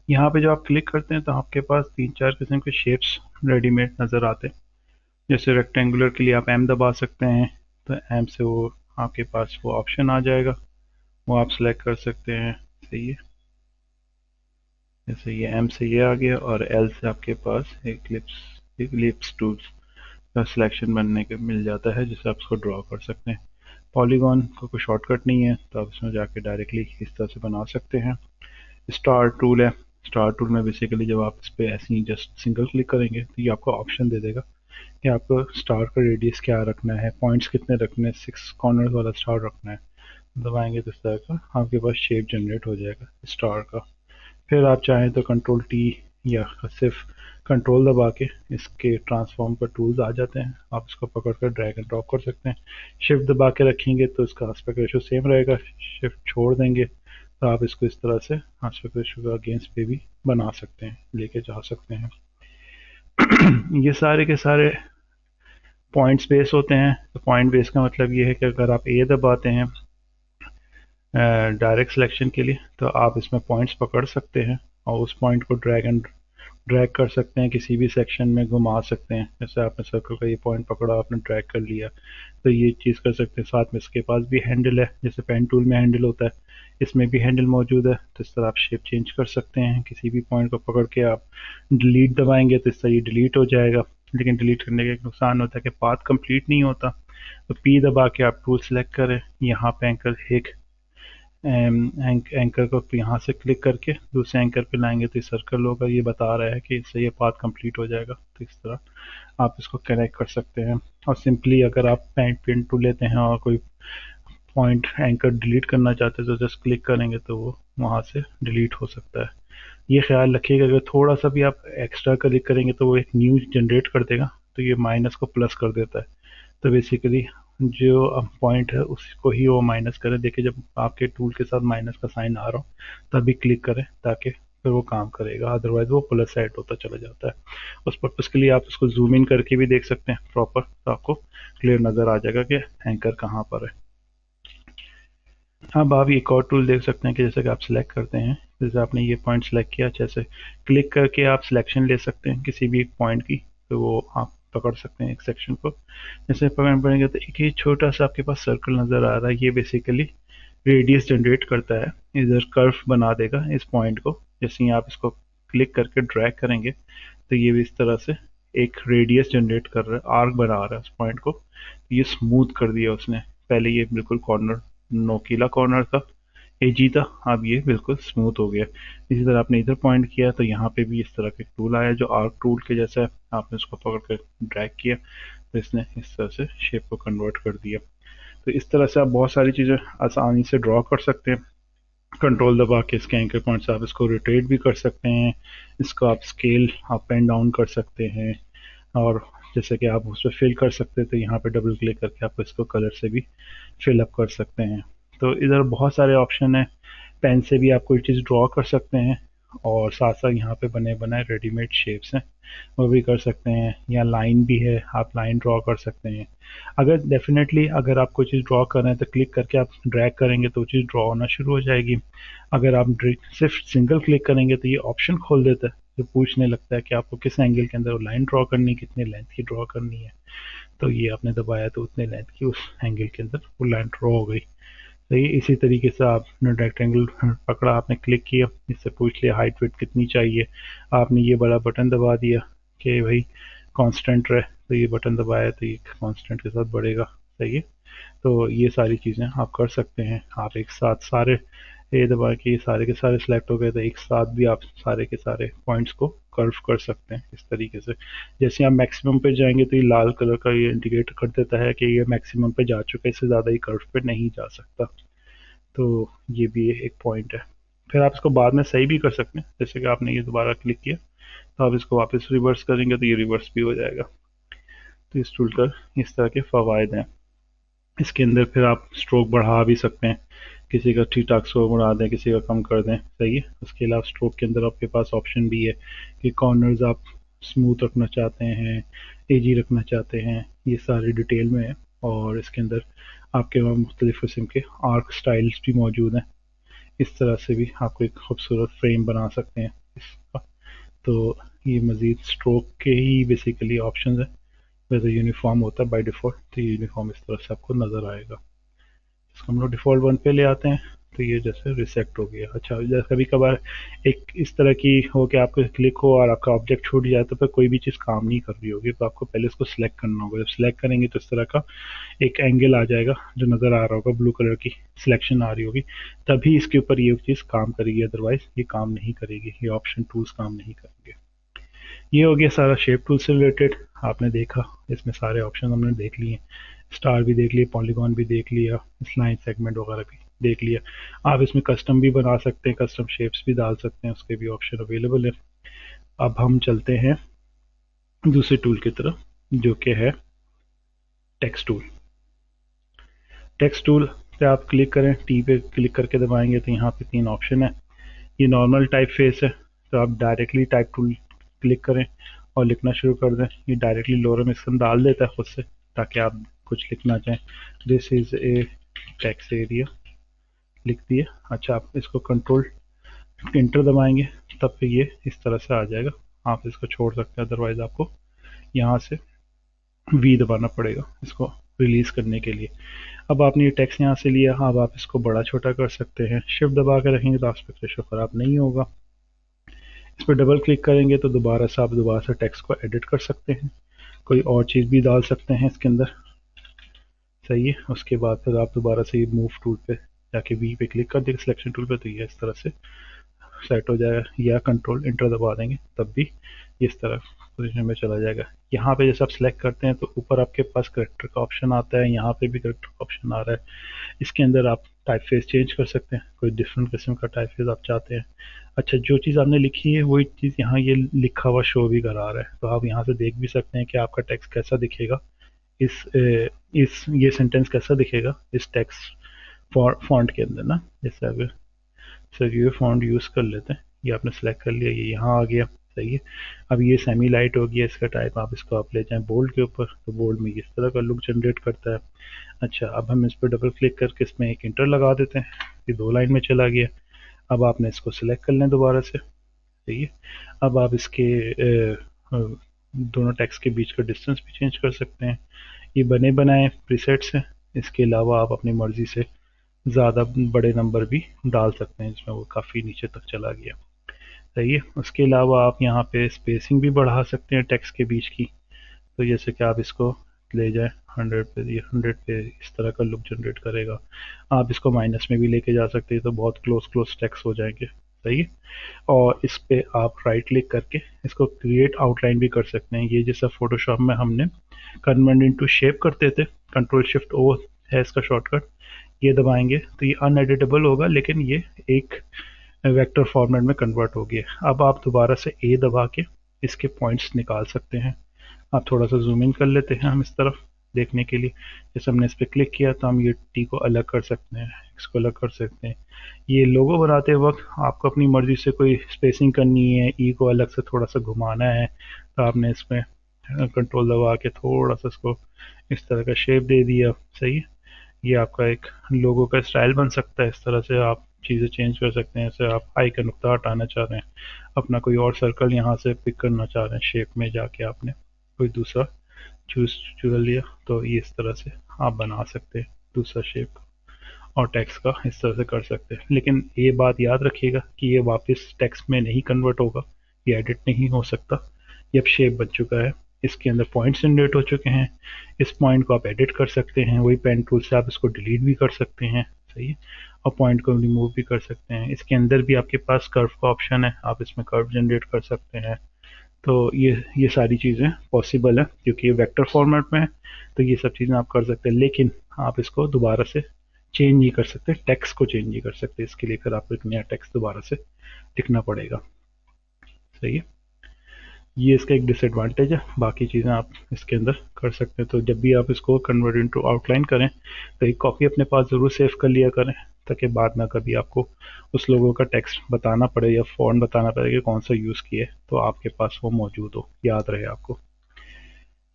यहाँ पे जब आप क्लिक करते हैं तो आपके पास 3-4 किस्म के शेप्स रेडीमेड नज़र आते हैं। जैसे रेक्टेंगुलर के लिए आप एम दबा सकते हैं, तो एम से वो आपके पास वो ऑप्शन आ जाएगा, वो आप सेलेक्ट कर सकते हैं। सही है। जैसे ये एम से ये आ गया और एल से आपके पास इक्लिप्स टूल्स का सिलेक्शन बनने के मिल जाता है, जिससे आप उसको ड्रॉ कर सकते हैं। पॉलीगॉन का कोई शॉर्टकट नहीं है, तो आप इसमें जाके डायरेक्टली इस तरह से बना सकते हैं। स्टार टूल है। स्टार टूल में बेसिकली जब आप इस पर ऐसे ही जस्ट सिंगल क्लिक करेंगे तो ये आपको ऑप्शन दे देगा कि आपको स्टार का रेडियस क्या रखना है, पॉइंट्स कितने रखने हैं, 6 कॉर्नर्स वाला स्टार रखना है। दबाएंगे तो इस तरह का आपके पास शेप जनरेट हो जाएगा स्टार का। फिर आप चाहें तो कंट्रोल टी या सिर्फ कंट्रोल दबा के इसके ट्रांसफॉर्म का टूल्स आ जाते हैं, आप इसको पकड़ कर ड्रैग एंड ड्रॉप कर सकते हैं। शिफ्ट दबा के रखेंगे तो इसका आस्पेक्ट रेशो सेम रहेगा, शिफ्ट छोड़ देंगे तो आप इसको इस तरह से आस्पेक्ट रेशो का अगेंस्ट पे भी बना सकते हैं, लेके जा सकते हैं। ये सारे के सारे पॉइंट्स बेस होते हैं। तो पॉइंट बेस का मतलब ये है कि अगर आप ए दबाते हैं डायरेक्ट सिलेक्शन के लिए, तो आप इसमें पॉइंट्स पकड़ सकते हैं और उस पॉइंट को ड्रैग कर सकते हैं, किसी भी सेक्शन में घुमा सकते हैं। जैसे आपने सर्कल का ये पॉइंट पकड़ा, आपने ड्रैग कर लिया, तो ये चीज़ कर सकते हैं। साथ में इसके पास भी हैंडल है, जैसे पेन टूल में हैंडल होता है, इसमें भी हैंडल मौजूद है। तो इस तरह आप शेप चेंज कर सकते हैं। किसी भी पॉइंट को पकड़ के आप डिलीट दबाएंगे तो इस तरह ये डिलीट हो जाएगा, लेकिन डिलीट करने का एक नुकसान होता है कि पाथ कंप्लीट नहीं होता। तो पी दबा के आप टूल सेलेक्ट करें, यहाँ पे एंकर को यहाँ से क्लिक करके दूसरे एंकर पे लाएंगे तो ये सर्कल होगा, ये बता रहा है कि इससे ये पाथ कंप्लीट हो जाएगा। तो इस तरह आप इसको कनेक्ट कर सकते हैं। और सिंपली अगर आप पेन टूल लेते हैं और कोई पॉइंट एंकर डिलीट करना चाहते हैं तो जस्ट क्लिक करेंगे तो वो वहाँ से डिलीट हो सकता है। ये ख्याल रखिएगा, अगर थोड़ा सा भी आप एक्स्ट्रा क्लिक करेंगे तो वो एक न्यू जनरेट कर देगा, तो ये माइनस को प्लस कर देता है। तो बेसिकली जो पॉइंट है उसको ही वो माइनस करें। देखिए, जब आपके टूल के साथ माइनस का साइन आ रहा हो तभी क्लिक करें, ताकि फिर वो काम करेगा, अदरवाइज वो प्लस साइड होता चला जाता है। उस पर्पज़ के लिए आप उसको जूम इन करके भी देख सकते हैं प्रॉपर, तो आपको क्लियर नज़र आ जाएगा कि एंकर कहाँ पर है। अब आप एक और टूल देख सकते हैं कि जैसे कि आप सिलेक्ट करते हैं, जैसे आपने ये पॉइंट सेलेक्ट किया, अच्छे से क्लिक करके आप सिलेक्शन ले सकते हैं किसी भी एक पॉइंट की, तो वो आप पकड़ सकते हैं एक सेक्शन को। जैसे पकड़ेंगे तो एक ही छोटा सा आपके पास सर्कल नज़र आ रहा है, ये बेसिकली रेडियस जनरेट करता है, इधर कर्व बना देगा इस पॉइंट को। जैसे ही आप इसको क्लिक करके ड्रैग करेंगे तो ये भी इस तरह से एक रेडियस जनरेट कर रहा है, आर्क बना रहा है उस पॉइंट को। ये स्मूथ कर दिया उसने, पहले ये बिल्कुल कॉर्नर नोकीला कॉर्नर था, एजी था, अब ये बिल्कुल स्मूथ हो गया। इसी तरह आपने इधर पॉइंट किया तो यहाँ पे भी इस तरह का टूल आया जो आर्क टूल के जैसा है। आपने उसको पकड़ कर ड्रैग किया तो इसने इस तरह से शेप को कन्वर्ट कर दिया। तो इस तरह से आप बहुत सारी चीज़ें आसानी से ड्रॉ कर सकते हैं। कंट्रोल दबा के इसके एंकर पॉइंट्स आप इसको रोटेट भी कर सकते हैं, इसको आप स्केल अप एंड डाउन कर सकते हैं, और जैसे कि आप उस पर फिल कर सकते हैं तो यहाँ पे डबल क्लिक करके आप इसको कलर से भी फिल अप कर सकते हैं। तो इधर बहुत सारे ऑप्शन हैं। पेन से भी आप कोई चीज़ ड्रॉ कर सकते हैं, और साथ साथ यहाँ पे बने बनाए रेडीमेड शेप्स हैं वो भी कर सकते हैं, या लाइन भी है, आप लाइन ड्रॉ कर सकते हैं। अगर डेफिनेटली अगर आप कोई चीज़ ड्रॉ कर रहे हैं तो क्लिक करके आप ड्रैग करेंगे तो वो चीज़ ड्रॉ होना शुरू हो जाएगी। अगर आप सिर्फ सिंगल क्लिक करेंगे तो ये ऑप्शन खोल देता है जो पूछने लगता है कि आपको किस एंगल के अंदर वो लाइन ड्रॉ करनी है, कितने लेंथ की ड्रॉ करनी है। तो ये आपने दबाया तो उतने लेंथ की उस एंगल के अंदर वो लाइन ड्रॉ हो गई। तो ये इसी तरीके से आपने रेक्टेंगल पकड़ा, आपने क्लिक किया, इससे पूछ लिया हाइट विड्थ कितनी चाहिए, आपने ये बड़ा बटन दबा दिया कि भाई कांस्टेंट रहे, तो ये बटन दबाया तो ये कांस्टेंट के साथ बढ़ेगा। सही है। तो ये सारी चीज़ें आप कर सकते हैं। आप एक साथ सारे ये दबा के ये सारे के सारे सिलेक्ट हो गए तो एक साथ भी आप सारे के सारे पॉइंट्स को कर्व कर सकते हैं इस तरीके से। जैसे आप मैक्सिमम पे जाएंगे तो ये लाल कलर का ये इंडिकेट कर देता है कि ये मैक्सिमम पे जा चुका है, इससे ज़्यादा ही कर्व पे नहीं जा सकता। तो ये भी एक पॉइंट है। फिर आप इसको बाद में सही भी कर सकते हैं, जैसे कि आपने ये दोबारा क्लिक किया तो आप इसको वापस रिवर्स करेंगे तो ये रिवर्स भी हो जाएगा। तो इस टूल का इस तरह के फ़वायद हैं। इसके अंदर फिर आप स्ट्रोक बढ़ा भी सकते हैं, किसी का ठीक ठाक स्ट्रोक बढ़ा दें, किसी का कम कर दें। सही है। उसके अलावा स्ट्रोक के अंदर आपके पास ऑप्शन भी है कि कॉर्नर्स आप स्मूथ रखना चाहते हैं, एजी रखना चाहते हैं, ये सारी डिटेल में है। और इसके अंदर आपके वहाँ मुख्तलिफ़ किस्म के आर्क स्टाइल्स भी मौजूद हैं। इस तरह से भी आपको एक खूबसूरत फ्रेम बना सकते हैं इसका। तो ये मज़ीद स्ट्रोक के ही बेसिकली ऑप्शन है। वैसे यूनिफॉर्म होता है बाय डिफ़ॉल्ट, तो ये यूनिफॉर्म इस तरह से आपको नज़र आएगा। इसको हम लोग डिफ़ॉल्ट वन पे ले आते हैं तो ये जैसे रिसेक्ट हो गया। अच्छा, जैसे कभी कभार एक इस तरह की हो कि आपको क्लिक हो और आपका ऑब्जेक्ट छूट जाए तो फिर कोई भी चीज़ काम नहीं कर रही होगी, तो आपको पहले इसको सिलेक्ट करना होगा। जब सिलेक्ट करेंगे तो इस तरह का एक एंगल आ जाएगा जो नज़र आ रहा होगा, ब्लू कलर की सिलेक्शन आ रही होगी, तभी इसके ऊपर ये चीज़ काम करेगी, अदरवाइज ये काम नहीं करेगी, ये ऑप्शन टूल्स काम नहीं करेंगे। ये हो गया सारा शेप टूल से रिलेटेड। आपने देखा इसमें सारे ऑप्शन हमने देख लिए, स्टार भी देख लिए, पॉलीगॉन भी देख लिया, लाइन सेगमेंट वगैरह भी देख लिया। आप इसमें कस्टम भी बना सकते हैं, कस्टम शेप्स भी डाल सकते हैं, उसके भी ऑप्शन अवेलेबल है। अब हम चलते हैं दूसरे टूल की तरफ जो कि है टेक्स्ट टूल। टेक्स्ट टूल पे आप क्लिक करें, टी पे क्लिक करके दबाएंगे तो यहाँ पे 3 ऑप्शन है। ये नॉर्मल टाइप फेस है, तो आप डायरेक्टली टाइप टूल क्लिक करें और लिखना शुरू कर दें। ये डायरेक्टली लोअर में इसमें डाल देता है खुद से, ताकि आप कुछ लिखना चाहें। This is a text area लिख दिए। अच्छा, आप इसको कंट्रोल इंटर दबाएंगे तब फिर ये इस तरह से आ जाएगा। आप इसको छोड़ सकते हैं, अदरवाइज आपको यहाँ से वी दबाना पड़ेगा इसको रिलीज़ करने के लिए। अब आपने ये टेक्स्ट यहाँ से लिया, अब आप इसको बड़ा छोटा कर सकते हैं। शिफ्ट दबा के रखेंगे तो आस्पेक्ट रेशो ख़राब नहीं होगा। इस पर डबल क्लिक करेंगे तो दोबारा से आप दोबारा से टेक्स्ट को एडिट कर सकते हैं, कोई और चीज़ भी डाल सकते हैं इसके अंदर। सही है। उसके बाद फिर आप दोबारा से ये मूव टूल पे जाके वी पे क्लिक कर देंगे, सिलेक्शन टूल पे, तो ये इस तरह से सेट हो जाएगा, या कंट्रोल इंटर दबा देंगे तब भी इस तरह पोजीशन में चला जाएगा। यहाँ पे जैसे आप सिलेक्ट करते हैं तो ऊपर आपके पास करेक्टर का ऑप्शन आता है, यहाँ पे भी करेक्टर का ऑप्शन आ रहा है। इसके अंदर आप टाइप फेस चेंज कर सकते हैं, कोई डिफरेंट किस्म का टाइप फेस आप चाहते हैं। अच्छा, जो चीज़ आपने लिखी है वही चीज़ यहाँ ये लिखा हुआ शो भी करा रहा है, तो आप यहाँ से देख भी सकते हैं कि आपका टेक्स्ट कैसा दिखेगा, इस ये सेंटेंस कैसा दिखेगा इस टेक्स्ट फॉन्ट के अंदर ना। जैसे अगर सर ये फॉन्ट यूज़ कर लेते हैं, ये आपने सेलेक्ट कर लिया, ये यहाँ आ गया। सही है। अब ये सेमी लाइट हो गया इसका टाइप, आप इसको आप ले जाएं बोल्ड के ऊपर तो बोल्ड में इस तरह का लुक जनरेट करता है। अच्छा, अब हम इस पर डबल क्लिक करके इसमें एक इंटर लगा देते हैं, ये 2 लाइन में चला गया। अब आपने इसको सिलेक्ट कर लें दोबारा से। सही है। अब आप इसके दोनों टेक्स्ट के बीच का डिस्टेंस भी चेंज कर सकते हैं। ये बने बनाए प्रीसेट्स हैं, इसके अलावा आप अपनी मर्ज़ी से ज़्यादा बड़े नंबर भी डाल सकते हैं, जिसमें वो काफ़ी नीचे तक चला गया। सही है। उसके अलावा आप यहाँ पे स्पेसिंग भी बढ़ा सकते हैं टेक्स्ट के बीच की। तो जैसे कि आप इसको ले जाएं, 100 पे, ये 100 पे इस तरह का लुक जनरेट करेगा। आप इसको माइनस में भी लेके जा सकते हैं, तो बहुत क्लोज क्लोज टेक्स्ट हो जाएंगे। सही है। और इस पे आप राइट क्लिक करके इसको क्रिएट आउटलाइन भी कर सकते हैं। ये जैसा फोटोशॉप में हमने कन्वर्ट इनटू शेप करते थे, कंट्रोल शिफ्ट ओ है इसका शॉर्टकट, ये दबाएंगे तो ये अनएडिटेबल होगा, लेकिन ये एक वेक्टर फॉर्मेट में कन्वर्ट हो गया। अब आप दोबारा से ए दबा के इसके पॉइंट्स निकाल सकते हैं। आप थोड़ा सा जूम इन कर लेते हैं हम इस तरफ देखने के लिए। जैसे हमने इस पर क्लिक किया तो हम ये टी को अलग कर सकते हैं, एक्स को अलग कर सकते हैं। ये लोगो बनाते वक्त आपको अपनी मर्जी से कोई स्पेसिंग करनी है, ई को अलग से थोड़ा सा घुमाना है, तो आपने इसमें कंट्रोल दबा के थोड़ा सा इसको इस तरह का शेप दे दिया। सही है। ये आपका एक लोगो का स्टाइल बन सकता है। इस तरह से आप चीज़ें चेंज कर सकते हैं। जैसे आप आई का नुक्ता हटाना चाह रहे हैं, अपना कोई और सर्कल यहाँ से पिक करना चाह रहे हैं, शेप में जाके आपने कोई दूसरा चूज कर लिया, तो ये इस तरह से आप बना सकते हैं दूसरा शेप और टेक्स्ट का इस तरह से कर सकते हैं। लेकिन ये बात याद रखिएगा कि ये वापस टेक्स्ट में नहीं कन्वर्ट होगा, ये एडिट नहीं हो सकता। ये अब शेप बन चुका है, इसके अंदर पॉइंट्स जनरेट हो चुके हैं। इस पॉइंट को आप एडिट कर सकते हैं, वही पेन टूल से आप इसको डिलीट भी कर सकते हैं। सही है। और पॉइंट को रिमूव भी कर सकते हैं। इसके अंदर भी आपके पास कर्व का ऑप्शन है, आप इसमें कर्व जनरेट कर सकते हैं। तो ये सारी चीज़ें पॉसिबल है क्योंकि ये वेक्टर फॉर्मेट में है, तो ये सब चीज़ें आप कर सकते हैं। लेकिन आप इसको दोबारा से चेंज नहीं कर सकते, टेक्स्ट को चेंज नहीं कर सकते। इसके लिए फिर आपको एक नया टेक्स्ट दोबारा से लिखना पड़ेगा। सही है। ये इसका एक डिसएडवांटेज है, बाकी चीज़ें आप इसके अंदर कर सकते हैं। तो जब भी आप इसको कन्वर्ट इनटू आउटलाइन करें तो एक कॉपी अपने पास ज़रूर सेव कर लिया करें, ताकि बाद में कभी आपको उस लोगों का टेक्स्ट बताना पड़े या फ़ॉन्ट बताना पड़े कि कौन सा यूज़ किए, तो आपके पास वो मौजूद हो, याद रहे आपको।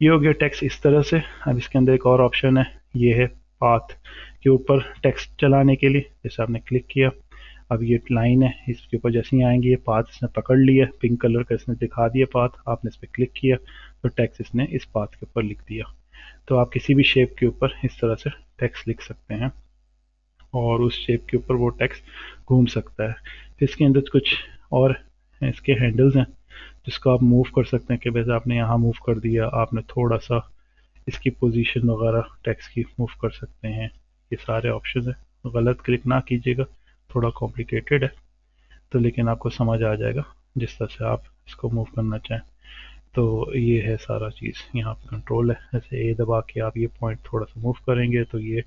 ये हो गया टेक्स्ट इस तरह से। अब इसके अंदर एक और ऑप्शन है, ये है पाथ के ऊपर टेक्स्ट चलाने के लिए। जैसे आपने क्लिक किया, अब ये लाइन है, इसके ऊपर जैसे ही आएंगे ये पाथ इसने पकड़ लिया, पिंक कलर का इसने दिखा दिया पाथ, आपने इस पर क्लिक किया तो टेक्स्ट इसने इस पाथ के ऊपर लिख दिया। तो आप किसी भी शेप के ऊपर इस तरह से टेक्स्ट लिख सकते हैं और उस शेप के ऊपर वो टेक्स्ट घूम सकता है। फिर इसके अंदर कुछ और इसके हैंडल्स हैं जिसको आप मूव कर सकते हैं, कि वैसे आपने यहाँ मूव कर दिया, आपने थोड़ा सा इसकी पोजीशन वगैरह टेक्स्ट की मूव कर सकते हैं। ये सारे ऑप्शन है, गलत क्लिक ना कीजिएगा, थोड़ा कॉम्प्लिकेटेड है तो, लेकिन आपको समझ आ जाएगा जिस तरह से आप इसको मूव करना चाहें। तो ये है सारा चीज़, यहाँ पे कंट्रोल है। जैसे ए दबा के आप ये पॉइंट थोड़ा सा मूव करेंगे तो ये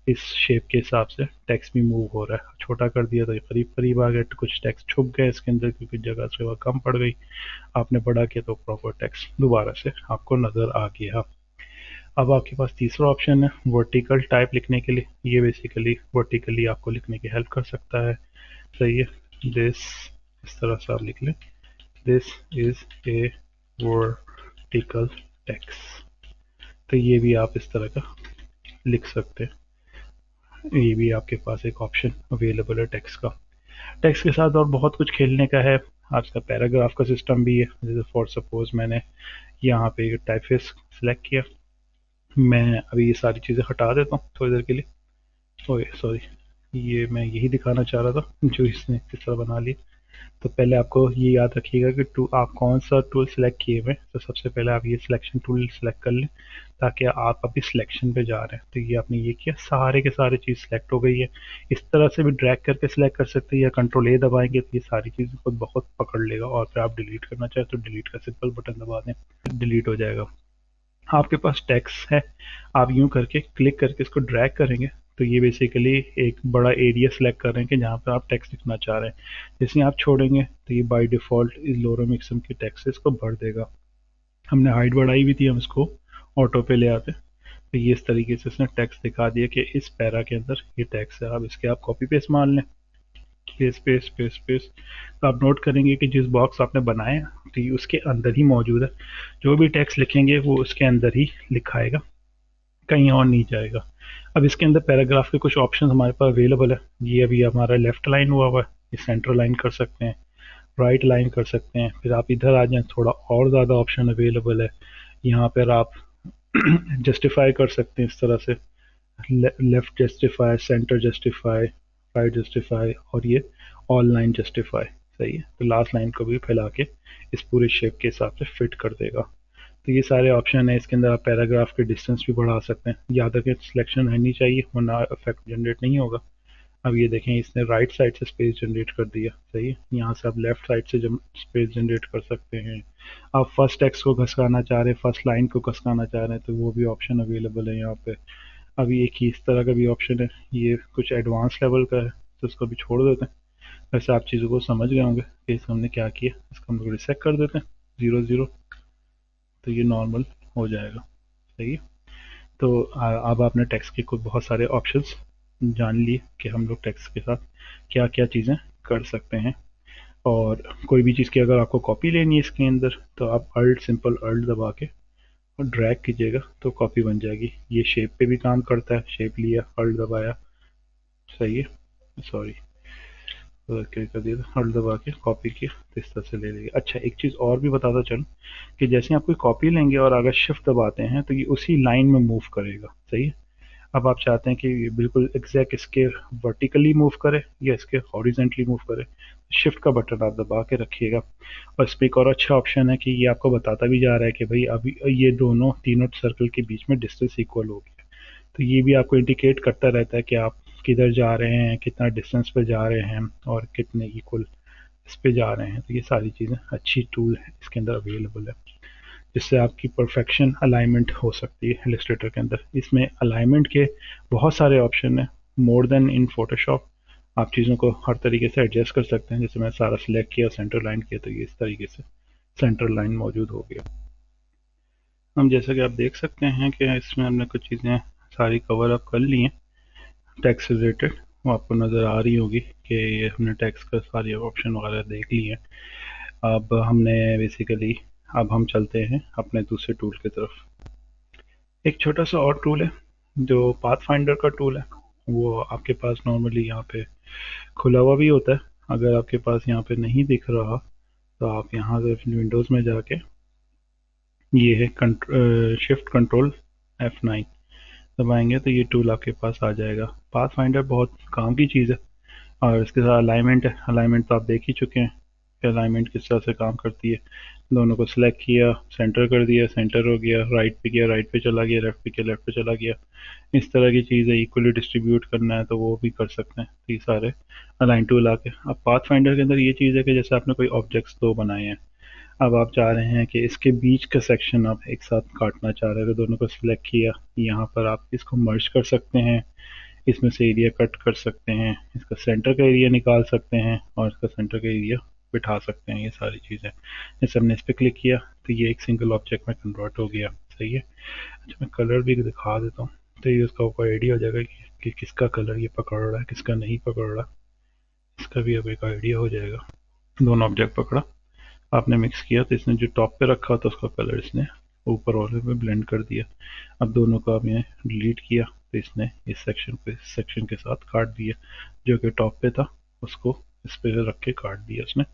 इस शेप के हिसाब से टेक्स्ट भी मूव हो रहा है। छोटा कर दिया तो ये करीब करीब आ गया, तो कुछ टेक्स्ट छुप गए इसके अंदर क्योंकि जगह से वह कम पड़ गई। आपने बड़ा किया तो प्रॉपर टेक्स्ट दोबारा से आपको नज़र आ गया। अब आपके पास तीसरा ऑप्शन है वर्टिकल टाइप लिखने के लिए। ये बेसिकली वर्टिकली आपको लिखने की हेल्प कर सकता है। सही है। दिस इस तरह से आप लिख लें, this is a vertical text. तो ये भी आप इस तरह का लिख सकते हैं। ये भी आपके पास एक ऑप्शन अवेलेबल है टेक्स्ट का। टेक्स्ट के साथ और बहुत कुछ खेलने का है। आपका पैराग्राफ का सिस्टम भी है। जैसे फॉर सपोज मैंने यहाँ पे टाइपफेस सेलेक्ट किया, मैं अभी ये सारी चीज़ें हटा देता हूँ थोड़ी देर के लिए। ओए सॉरी, ये मैं यही दिखाना चाह रहा था जो इसने किस तरह बना लिया। तो पहले आपको ये याद रखिएगा कि आप कौन सा टूल सेलेक्ट किए हुए, तो सबसे पहले आप ये सिलेक्शन टूल सेलेक्ट कर लें, ताकि आप अभी सिलेक्शन पे जा रहे हैं। तो ये आपने ये किया, सारे के सारे चीज़ सेलेक्ट हो गई है। इस तरह से भी ड्रैग करके सिलेक्ट कर सकते हैं या कंट्रोल ए दबाएंगे तो ये सारी चीज़ें खुद बहुत पकड़ लेगा, और फिर आप डिलीट करना चाहें तो डिलीट का सिंपल बटन दबा दें, डिलीट हो जाएगा। आपके पास टेक्स्ट है, आप यूं करके क्लिक करके इसको ड्रैग करेंगे तो ये बेसिकली एक बड़ा एरिया सेलेक्ट कर रहे हैं कि जहाँ पे आप टेक्स्ट लिखना चाह रहे हैं। जैसे आप छोड़ेंगे तो ये बाय डिफ़ॉल्ट इस लोरम मिक्सम की टेक्स्ट इसको भर देगा। हमने हाइट बढ़ाई हुई थी, हम इसको ऑटो पे ले आते तो ये इस तरीके से इसने टेक्स्ट दिखा दिया कि इस पैरा के अंदर ये टेक्स्ट है। अब इसके आप कॉपी पेस्ट मान लें, पेस्ट पेस्ट पेस्ट पेस्ट, तो आप नोट करेंगे कि जिस बॉक्स आपने बनाया तो ये उसके अंदर ही मौजूद है। जो भी टेक्स्ट लिखेंगे वो उसके अंदर ही लिखाएगा, कहीं और नहीं जाएगा। अब इसके अंदर पैराग्राफ के कुछ ऑप्शन हमारे पास अवेलेबल है। ये अभी हमारा लेफ्ट लाइन हुआ हुआ है, ये सेंटर लाइन कर सकते हैं, राइट लाइन कर सकते हैं। फिर आप इधर आ जाएं, थोड़ा और ज़्यादा ऑप्शन अवेलेबल है। यहाँ पर आप जस्टिफाई कर सकते हैं इस तरह से, left justify, centre justify, right justify, और ये ऑल लाइन जस्टिफाई। सही है। तो लास्ट लाइन को भी फैला के इस पूरे शेप के हिसाब से फिट कर देगा। तो ये सारे ऑप्शन है। इसके अंदर आप पैराग्राफ के डिस्टेंस भी बढ़ा सकते हैं। याद रखें सिलेक्शन रहनी चाहिए वरना इफेक्ट जनरेट नहीं होगा। अब ये देखें इसने राइट साइड से स्पेस जनरेट कर दिया, सही है। यहाँ से आप लेफ्ट साइड से स्पेस जनरेट कर सकते हैं। आप फर्स्ट टेक्स्ट को घसकाना चाह रहे हैं, फर्स्ट लाइन को घसकाना चाह रहे हैं, तो वो भी ऑप्शन अवेलेबल है यहाँ पे। अभी एक ही इस तरह का भी ऑप्शन है, ये कुछ एडवांस लेवल का है, तो इसको भी छोड़ देते हैं। वैसे आप चीज़ों को समझ गए होंगे कि इसको हमने क्या किया। इसको हम लोग रिसेट कर देते हैं 0 0, तो ये नॉर्मल हो जाएगा, सही है। तो अब आपने टेक्स्ट के कुछ बहुत सारे ऑप्शंस जान लिए कि हम लोग टेक्स्ट के साथ क्या क्या चीज़ें कर सकते हैं। और कोई भी चीज़ की अगर आपको कॉपी लेनी है इसके अंदर, तो आप सिंपल अल्ट दबा के और ड्रैग कीजिएगा तो कॉपी बन जाएगी। ये शेप पे भी काम करता है, शेप लिया अल्ट दबाया, सही है, सॉरी क्या कर दिया था, हल्ट दबा के कॉपी किया तो इस तरह से ले लेंगे। अच्छा एक चीज़ और भी बताता चल कि जैसे आप कोई कॉपी लेंगे और अगर शिफ्ट दबाते हैं तो ये उसी लाइन में मूव करेगा, सही है। अब आप चाहते हैं कि ये बिल्कुल एग्जैक्ट इसके वर्टिकली मूव करे या इसके हॉरिजेंटली मूव करे, शिफ्ट का बटन आप दबा के रखिएगा। और इस पर एक और अच्छा ऑप्शन है कि ये आपको बताता भी जा रहा है कि भाई अभी ये दोनों तीनों सर्कल के बीच में डिस्टेंस इक्वल हो गया। तो ये भी आपको इंडिकेट करता रहता है कि आप किधर जा रहे हैं, कितना डिस्टेंस पे जा रहे हैं और कितने इक्वल इस पे जा रहे हैं। तो ये सारी चीज़ें अच्छी टूल है इसके अंदर अवेलेबल है, जिससे आपकी परफेक्शन अलाइनमेंट हो सकती है इलस्ट्रेटर के अंदर। इसमें अलाइनमेंट के बहुत सारे ऑप्शन हैं, मोर देन इन फोटोशॉप। आप चीज़ों को हर तरीके से एडजस्ट कर सकते हैं। जैसे मैं सारा सिलेक्ट किया, सेंटर लाइन किया, तो ये इस तरीके से सेंटर लाइन मौजूद हो गया। हम जैसा कि आप देख सकते हैं कि इसमें हमने कुछ चीज़ें सारी कवर अप कर ली हैं टैक्स से रिलेटेड। वो आपको नज़र आ रही होगी कि ये हमने टैक्स का सारे ऑप्शन वगैरह देख लिए हैं। अब हमने बेसिकली अब हम चलते हैं अपने दूसरे टूल की तरफ। एक छोटा सा और टूल है जो पाथ फाइंडर का टूल है। वो आपके पास नॉर्मली यहाँ पे खुला हुआ भी होता है। अगर आपके पास यहाँ पे नहीं दिख रहा तो आप यहाँ से विंडोज़ में जाके ये है शिफ्ट कंट्रोल F9 दबाएंगे तो ये टूल आपके पास आ जाएगा। पाथ फाइंडर बहुत काम की चीज़ है। और इसके साथ अलाइनमेंट है। अलाइनमेंट तो आप देख ही चुके हैं कि अलाइनमेंट किस तरह से काम करती है। दोनों को सिलेक्ट किया, सेंटर कर दिया, सेंटर हो गया, राइट पे किया, राइट पे चला गया, लेफ्ट पे किया, लेफ्ट पे चला गया। इस तरह की चीज़ें इक्वली डिस्ट्रीब्यूट करना है तो वो भी कर सकते हैं। तो ये सारे अलाइन टूल आके। अब पाथ फाइंडर के अंदर ये चीज़ है कि जैसे आपने कोई ऑब्जेक्ट्स दो बनाए हैं, अब आप चाह रहे हैं कि इसके बीच का सेक्शन आप एक साथ काटना चाह रहे हैं, तो दोनों को सिलेक्ट किया, यहाँ पर आप इसको मर्ज कर सकते हैं, इसमें से एरिया कट कर सकते हैं, इसका सेंटर का एरिया निकाल सकते हैं और इसका सेंटर का एरिया बिठा सकते हैं। ये सारी चीज़ें जैसे हमने इस पर क्लिक किया तो ये एक सिंगल ऑब्जेक्ट में कन्वर्ट हो गया, सही है। अच्छा मैं कलर भी दिखा देता हूँ तो ये उसका ऊपर आइडिया हो जाएगा कि किसका कलर ये पकड़ रहा है, किसका नहीं पकड़ रहा। इसका भी अब एक आइडिया हो जाएगा। दोनों ऑब्जेक्ट पकड़ा, आपने मिक्स किया तो इसने जो टॉप पे रखा था उसका कलर इसने ऊपर वाले में ब्लेंड कर दिया। अब दोनों को आपने डिलीट किया तो इसने इस सेक्शन को इस सेक्शन के साथ काट दिया, जो कि टॉप पे था उसको इस पे रख के काट दिया उसने।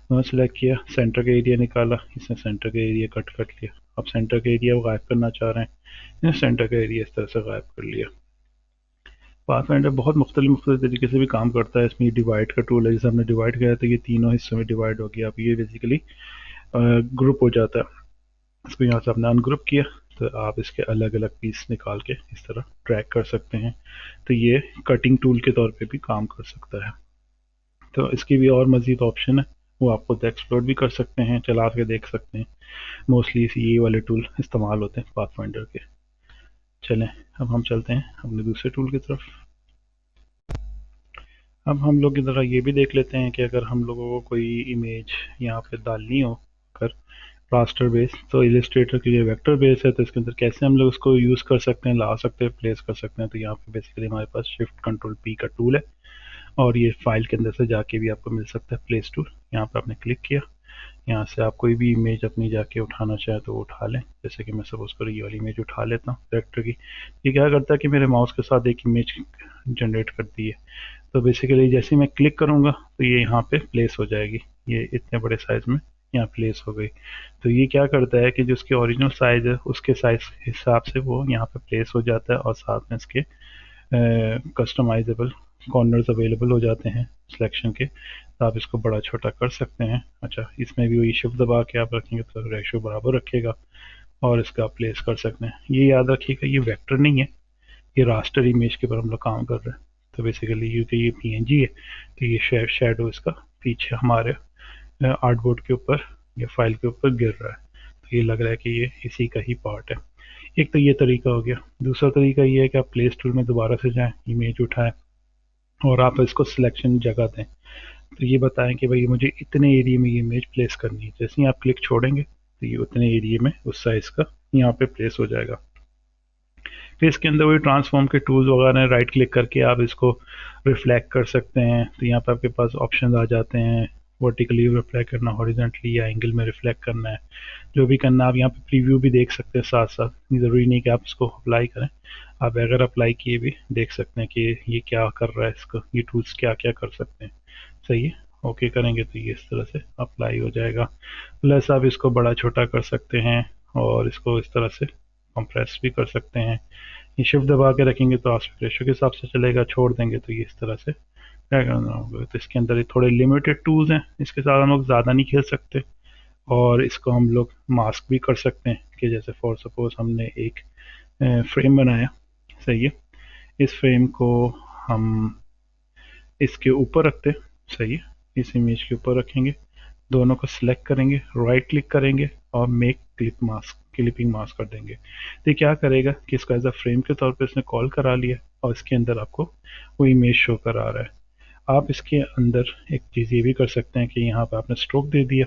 दोनों सेलेक्ट किया, सेंटर का एरिया निकाला, इसने सेंटर का एरिया कट कर लिया। अब सेंटर का एरिया वो गायब करना चाह रहे हैं, इसने सेंटर का एरिया इस तरह से गायब कर लिया। पाथफाइंडर बहुत मुख्तलिफ तरीके से भी काम करता है। इसमें डिवाइड का टूल है, जैसे हमने डिवाइड किया तो ये तीनों हिस्सों में डिवाइड हो गया। अब ये बेसिकली ग्रुप हो जाता है। इसको यहाँ से आपने अनग्रुप किया तो आप इसके अलग अलग पीस निकाल के इस तरह ट्रैक कर सकते हैं। तो ये कटिंग टूल के तौर पे भी काम कर सकता है। तो इसकी भी और मज़ीद ऑप्शन है, वो आप खुद एक्सप्लोर भी कर सकते हैं, चला के देख सकते हैं। मोस्टली ये वाले टूल इस्तेमाल होते हैं पाथफाइंडर के। चलें अब हम चलते हैं अपने दूसरे टूल की तरफ। अब हम लोग ज़रा ये भी देख लेते हैं कि अगर हम लोगों को कोई इमेज यहाँ पे डालनी हो कर रास्टर बेस, तो इलस्ट्रेटर की जो वेक्टर बेस है तो इसके अंदर कैसे हम लोग उसको यूज़ कर सकते हैं, ला सकते हैं, प्लेस कर सकते हैं। तो यहाँ पे बेसिकली हमारे पास शिफ्ट कंट्रोल P का टूल है और ये फाइल के अंदर से जाके भी आपको मिल सकता है प्लेस टूल। यहाँ पे आपने क्लिक किया, यहाँ से आप कोई भी इमेज अपनी जाके उठाना चाहें तो वो उठा लें। जैसे कि मैं सपोज करो ये वाली इमेज उठा लेता हूँ वेक्टर की। ये क्या करता है कि मेरे माउस के साथ एक इमेज जनरेट करती है। तो बेसिकली जैसे ही मैं क्लिक करूँगा तो ये यहाँ पे प्लेस हो जाएगी, ये इतने बड़े साइज़ में यहाँ प्लेस हो गई। तो ये क्या करता है कि जो उसकी ओरिजिनल साइज़ है उसके साइज़ हिसाब से वो यहाँ पे प्लेस हो जाता है और साथ में इसके कस्टमाइजेबल कॉर्नर्स अवेलेबल हो जाते हैं सिलेक्शन के, तो आप इसको बड़ा छोटा कर सकते हैं। अच्छा इसमें भी वही शिफ्ट दबा के आप रखेंगे तो रेशो बराबर रखेगा, और इसका आप प्लेस कर सकते हैं। ये याद रखिएगा ये वेक्टर नहीं है, ये रास्टर इमेज के ऊपर हम लोग काम कर रहे हैं। तो बेसिकली क्योंकि ये पीएनजी है तो ये शेडो इसका पीछे हमारे आर्टबोर्ड के ऊपर या फाइल के ऊपर गिर रहा है, तो ये लग रहा है कि ये इसी का ही पार्ट है। एक तो ये तरीका हो गया। दूसरा तरीका ये है कि आप प्ले स्टोर में दोबारा से जाएं, इमेज उठाएं और आप इसको सिलेक्शन जगह दें। तो ये बताएं कि भाई मुझे इतने एरिया में ये इमेज प्लेस करनी है। जैसे ही आप क्लिक छोड़ेंगे तो ये उतने एरिया में उस साइज़ का यहाँ पे प्लेस हो जाएगा। फिर इसके अंदर वही ट्रांसफॉर्म के टूल्स वगैरह हैं, राइट क्लिक करके आप इसको रिफ्लेक्ट कर सकते हैं। तो यहाँ पे आपके पास ऑप्शन आ जाते हैं, वर्टिकली रिफ्लेक्ट करना, हॉरिजॉन्टली या एंगल में रिफ्लेक्ट करना है, जो भी करना। आप यहाँ पे प्रीव्यू भी देख सकते हैं साथ साथ, ज़रूरी नहीं कि आप इसको अप्लाई करें, आप अगर अप्लाई किए भी देख सकते हैं कि ये क्या कर रहा है, इसको ये टूल्स क्या क्या कर सकते हैं। सही है, ओके करेंगे तो ये इस तरह से अप्लाई हो जाएगा। प्लस आप इसको बड़ा छोटा कर सकते हैं और इसको इस तरह से कंप्रेस भी कर सकते हैं। ये शिफ्ट दबा के रखेंगे तो आस्पेक्ट रेशो के हिसाब से चलेगा, छोड़ देंगे तो ये इस तरह से क्या करना होगा। तो इसके अंदर थोड़े लिमिटेड टूल्स हैं, इसके साथ हम लोग ज़्यादा नहीं खेल सकते। और इसको हम लोग मास्क भी कर सकते हैं कि जैसे फॉर सपोज हमने एक फ्रेम बनाया, सही है, इस फ्रेम को हम इसके ऊपर रखते हैं, सही है, इस इमेज के ऊपर रखेंगे, दोनों को सिलेक्ट करेंगे, राइट क्लिक करेंगे और मेक क्लिपिंग मास्क कर देंगे। तो ये क्या करेगा कि इसको एज अ फ्रेम के तौर पे इसने कॉल करा लिया और इसके अंदर आपको वो इमेज शो करा रहा है। आप इसके अंदर एक चीज़ ये भी कर सकते हैं कि यहाँ पे आपने स्ट्रोक दे दिया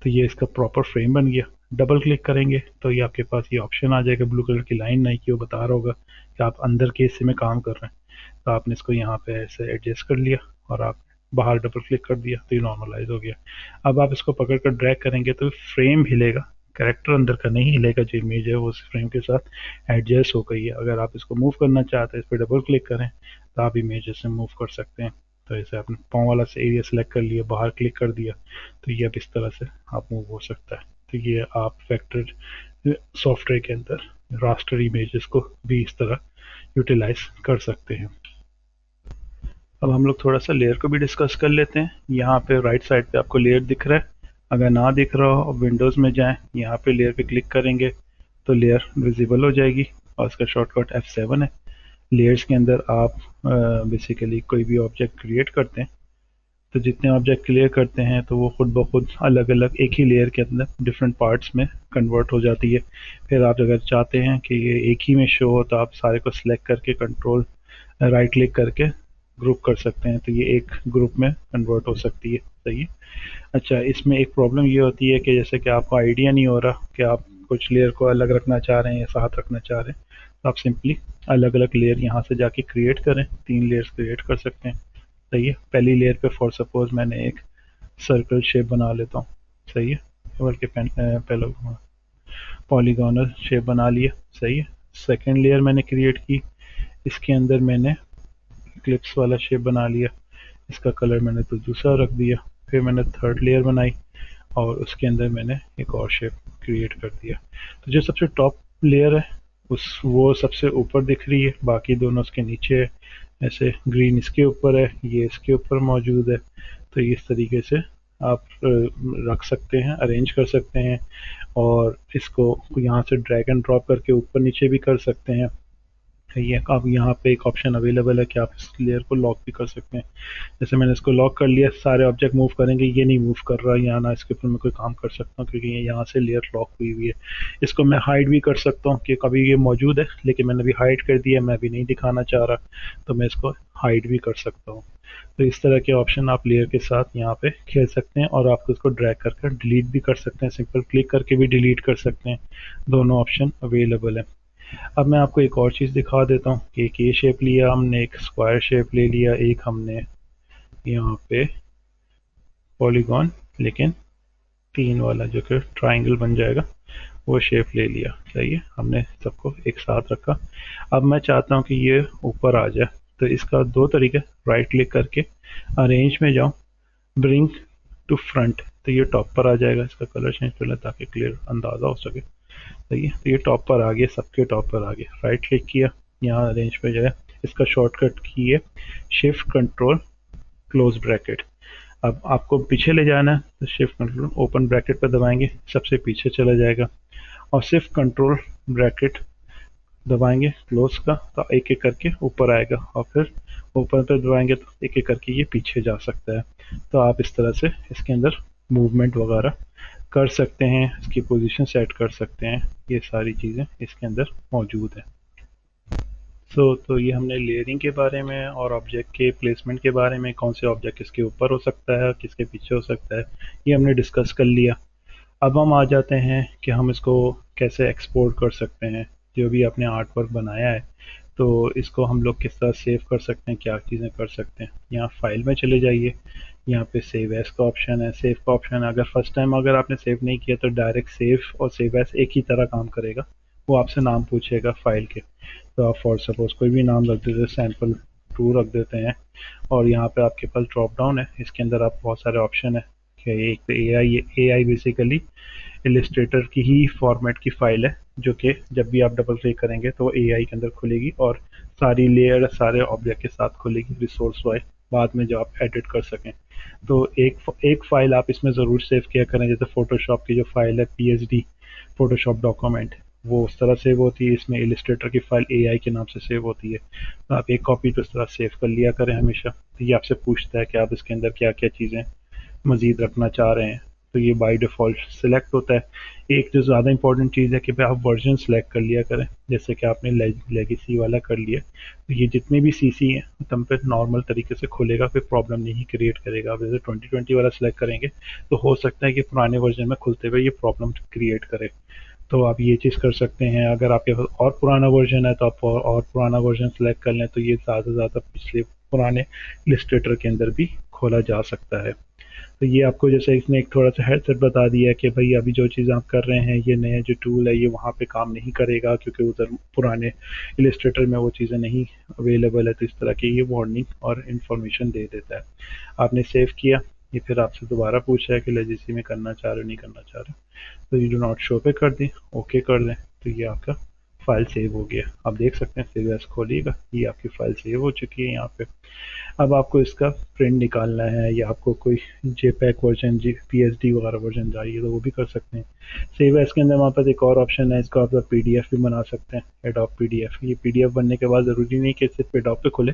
तो ये इसका प्रॉपर फ्रेम बन गया। डबल क्लिक करेंगे तो ये आपके पास ये ऑप्शन आ जाएगा, ब्लू कलर की लाइन नहीं कि वो बता रहा होगा कि आप अंदर के हिस्से में काम कर रहे हैं। तो आपने इसको यहाँ पे ऐसे एडजस्ट कर लिया और आप बाहर डबल क्लिक कर दिया तो ये नॉर्मलाइज हो गया। अब आप इसको पकड़ कर ड्रैग करेंगे तो फ्रेम हिलेगा, कैरेक्टर अंदर का नहीं हिलेगा, जो इमेज है वो उस फ्रेम के साथ एडजस्ट हो गई है। अगर आप इसको मूव करना चाहते हैं इस पर डबल क्लिक करें तो आप इमेज से मूव कर सकते हैं। तो ऐसे आपने पाँव वाला से एरिया सेलेक्ट कर लिया, बाहर क्लिक कर दिया तो ये अब इस तरह से आप मूव हो सकता है। तो ये आप वेक्टर सॉफ्टवेयर के अंदर रास्टर इमेजेस को भी इस तरह यूटिलाइज कर सकते हैं। अब हम लोग थोड़ा सा लेयर को भी डिस्कस कर लेते हैं। यहाँ पे राइट साइड पे आपको लेयर दिख रहा है, अगर ना दिख रहा हो विंडोज़ में जाएं, यहाँ पे लेयर पे क्लिक करेंगे तो लेयर विजिबल हो जाएगी और इसका शॉर्टकट F7 है। लेयर्स के अंदर आप बेसिकली कोई भी ऑब्जेक्ट क्रिएट करते हैं तो जितने ऑब्जेक्ट क्लियर करते हैं तो वो खुद ब खुद अलग अलग एक ही लेयर के अंदर डिफरेंट पार्ट्स में कन्वर्ट हो जाती है। फिर आप अगर चाहते हैं कि ये एक ही में शो हो तो आप सारे को सिलेक्ट करके कंट्रोल राइट क्लिक करके ग्रुप कर सकते हैं तो ये एक ग्रुप में कन्वर्ट हो सकती है। सही है। अच्छा, इसमें एक प्रॉब्लम ये होती है कि जैसे कि आपको आइडिया नहीं हो रहा कि आप कुछ लेयर को अलग रखना चाह रहे हैं या साथ रखना चाह रहे हैं, तो आप सिंपली अलग अलग लेयर यहाँ से जाके क्रिएट करें, 3 लेयर्स क्रिएट कर सकते हैं। सही है। पहली लेयर पे फॉर सपोज मैंने एक सर्कल शेप बना लेता हूँ, सही है, बल्कि पहले पॉलीगोनल शेप बना लिया, सही है। सेकेंड लेयर मैंने क्रिएट की, इसके अंदर मैंने क्लिप्स वाला शेप बना लिया, इसका कलर मैंने तो दूसरा रख दिया। फिर मैंने थर्ड लेयर बनाई और उसके अंदर मैंने एक और शेप क्रिएट कर दिया। तो जो सबसे टॉप लेयर है वो सबसे ऊपर दिख रही है, बाकी दोनों उसके नीचे है। ऐसे ग्रीन इसके ऊपर है, ये इसके ऊपर मौजूद है। तो इस तरीके से आप रख सकते हैं, अरेंज कर सकते हैं और इसको यहाँ से ड्रैग एंड ड्रॉप करके ऊपर नीचे भी कर सकते हैं। ये अब यहाँ पे एक ऑप्शन अवेलेबल है कि आप इस लेयर को लॉक भी कर सकते हैं। जैसे मैंने इसको लॉक कर लिया, सारे ऑब्जेक्ट मूव करेंगे, ये नहीं मूव कर रहा, यहाँ ना इसके ऊपर मैं कोई काम कर सकता हूँ क्योंकि ये यहाँ से लेयर लॉक हुई हुई है। इसको मैं हाइड भी कर सकता हूँ कि कभी ये मौजूद है लेकिन मैंने अभी हाइड कर दिया, मैं अभी नहीं दिखाना चाह रहा, तो मैं इसको हाइड भी कर सकता हूँ। तो इस तरह के ऑप्शन आप लेयर के साथ यहाँ पे खेल सकते हैं और आप उसको ड्रैग करके डिलीट भी कर सकते हैं, सिंपल क्लिक करके भी डिलीट कर सकते हैं। दोनों ऑप्शन अवेलेबल है। अब मैं आपको एक और चीज़ दिखा देता हूँ कि एक ये शेप लिया हमने, एक स्क्वायर शेप ले लिया, एक हमने यहाँ पे पॉलीगॉन लेकिन 3 वाला जो कि ट्राइंगल बन जाएगा वो शेप ले लिया। सही है, हमने सबको एक साथ रखा। अब मैं चाहता हूँ कि ये ऊपर आ जाए, तो इसका 2 तरीके, राइट क्लिक करके अरेंज में जाऊँ, ब्रिंग टू फ्रंट, तो ये टॉप पर आ जाएगा। इसका कलर चेंज कर लें ताकि क्लियर अंदाज़ा हो सके। सही है, तो ये टॉप पर आ गया, सबके टॉप पर आ गया। राइट क्लिक किया, यहाँ अरेंज पे जाए, इसका शॉर्टकट की है शिफ्ट कंट्रोल क्लोज ब्रैकेट। अब आपको पीछे ले जाना है तो शिफ्ट कंट्रोल ओपन ब्रैकेट पर दबाएंगे, सबसे पीछे चला जाएगा और सिर्फ कंट्रोल ब्रैकेट दबाएंगे क्लोज का, तो एक एक करके ऊपर आएगा, और फिर ऊपर पे दबाएंगे तो एक एक करके ये पीछे जा सकता है। तो आप इस तरह से इसके अंदर मूवमेंट वगैरह कर सकते हैं, इसकी पोजीशन सेट कर सकते हैं, ये सारी चीज़ें इसके अंदर मौजूद हैं। तो ये हमने लेयरिंग के बारे में और ऑब्जेक्ट के प्लेसमेंट के बारे में, कौन से ऑब्जेक्ट किसके ऊपर हो सकता है किसके पीछे हो सकता है, ये हमने डिस्कस कर लिया। अब हम आ जाते हैं कि हम इसको कैसे एक्सपोर्ट कर सकते हैं, जो भी आपने आर्ट वर्क बनाया है तो इसको हम लोग किस तरह सेव कर सकते हैं, क्या चीज़ें कर सकते हैं। यहाँ फाइल में चले जाइए, यहाँ पे सेव एज का ऑप्शन है। सेव का ऑप्शन अगर फर्स्ट टाइम अगर आपने सेव नहीं किया तो डायरेक्ट सेव और सेव एज एक ही तरह काम करेगा, वो आपसे नाम पूछेगा फाइल के, तो आप फॉर सपोज कोई भी नाम रख देते हैं, सैम्पल 2 रख देते हैं। और यहाँ पे आपके पास ड्रॉप डाउन है, इसके अंदर आप बहुत सारे ऑप्शन है कि एक तो ए आई बेसिकली इलिस्ट्रेटर की ही फॉर्मेट की फाइल है, जो कि जब भी आप डबल क्लिक करेंगे तो ए आई के अंदर खुलेगी और सारी लेयर सारे ऑब्जेक्ट के साथ खुलेगी रिसोर्स वाइज, बाद में जो आप एडिट कर सकें। तो एक फाइल आप इसमें ज़रूर सेव किया करें, जैसे फोटोशॉप की जो फाइल है पीएचडी फोटोशॉप डॉक्यूमेंट, वो उस तरह सेव होती है, इसमें इलिस्ट्रेटर की फाइल एआई के नाम से सेव होती है। तो आप एक कॉपी तो इस तरह सेव कर लिया करें हमेशा। तो ये आपसे पूछता है कि आप इसके अंदर क्या क्या चीज़ें मज़ीद रखना चाह रहे हैं, तो ये बाय डिफ़ॉल्ट सिलेक्ट होता है। एक जो ज़्यादा इंपॉर्टेंट चीज़ है कि भाई आप वर्जन सेलेक्ट कर लिया करें, जैसे कि आपने लेगेसी वाला कर लिया, तो ये जितने भी सीसी हैं तब पे नॉर्मल तरीके से खुलेगा, कोई प्रॉब्लम नहीं क्रिएट करेगा। आप जैसे 2020 वाला सेलेक्ट करेंगे तो हो सकता है कि पुराने वर्जन में खुलते हुए ये प्रॉब्लम क्रिएट करे, तो आप ये चीज़ कर सकते हैं। अगर आपके पास और पुराना वर्जन है तो आप और पुराना वर्जन सेलेक्ट कर लें, तो ये ज़्यादा से ज़्यादा पिछले पुराने इलिस्ट्रेटर के अंदर भी खोला जा सकता है। तो ये आपको जैसे इसने एक थोड़ा सा हेडसेट बता दिया है कि भाई अभी जो चीज़ आप कर रहे हैं, ये नया जो टूल है ये वहाँ पे काम नहीं करेगा, क्योंकि उधर पुराने इलिस्ट्रेटर में वो चीज़ें नहीं अवेलेबल है। तो इस तरह की ये वार्निंग और इन्फॉर्मेशन दे देता है। आपने सेव किया, ये फिर आपसे दोबारा पूछ रहा है कि लेजेसी में करना चाह रहे हो नहीं करना चाह रहे, तो ये डू नॉट शो पे कर दें, ओके कर दें, तो ये आपका फाइल सेव हो गया। आप देख सकते हैं सेव एज खोलिएगा, ये आपकी फाइल सेव हो चुकी है यहाँ पे। अब आपको इसका प्रिंट निकालना है या आपको कोई जेपैक वर्जन पीएचडी वगैरह वर्जन चाहिए तो वो भी कर सकते हैं। सेव एज के अंदर हमारे पास एक और ऑप्शन है, इसको आप पीडीएफ भी बना सकते हैं, एडोब पीडीएफ। ये पीडीएफ बनने के बाद ज़रूरी नहीं कि सिर्फ एडोब पे खुले,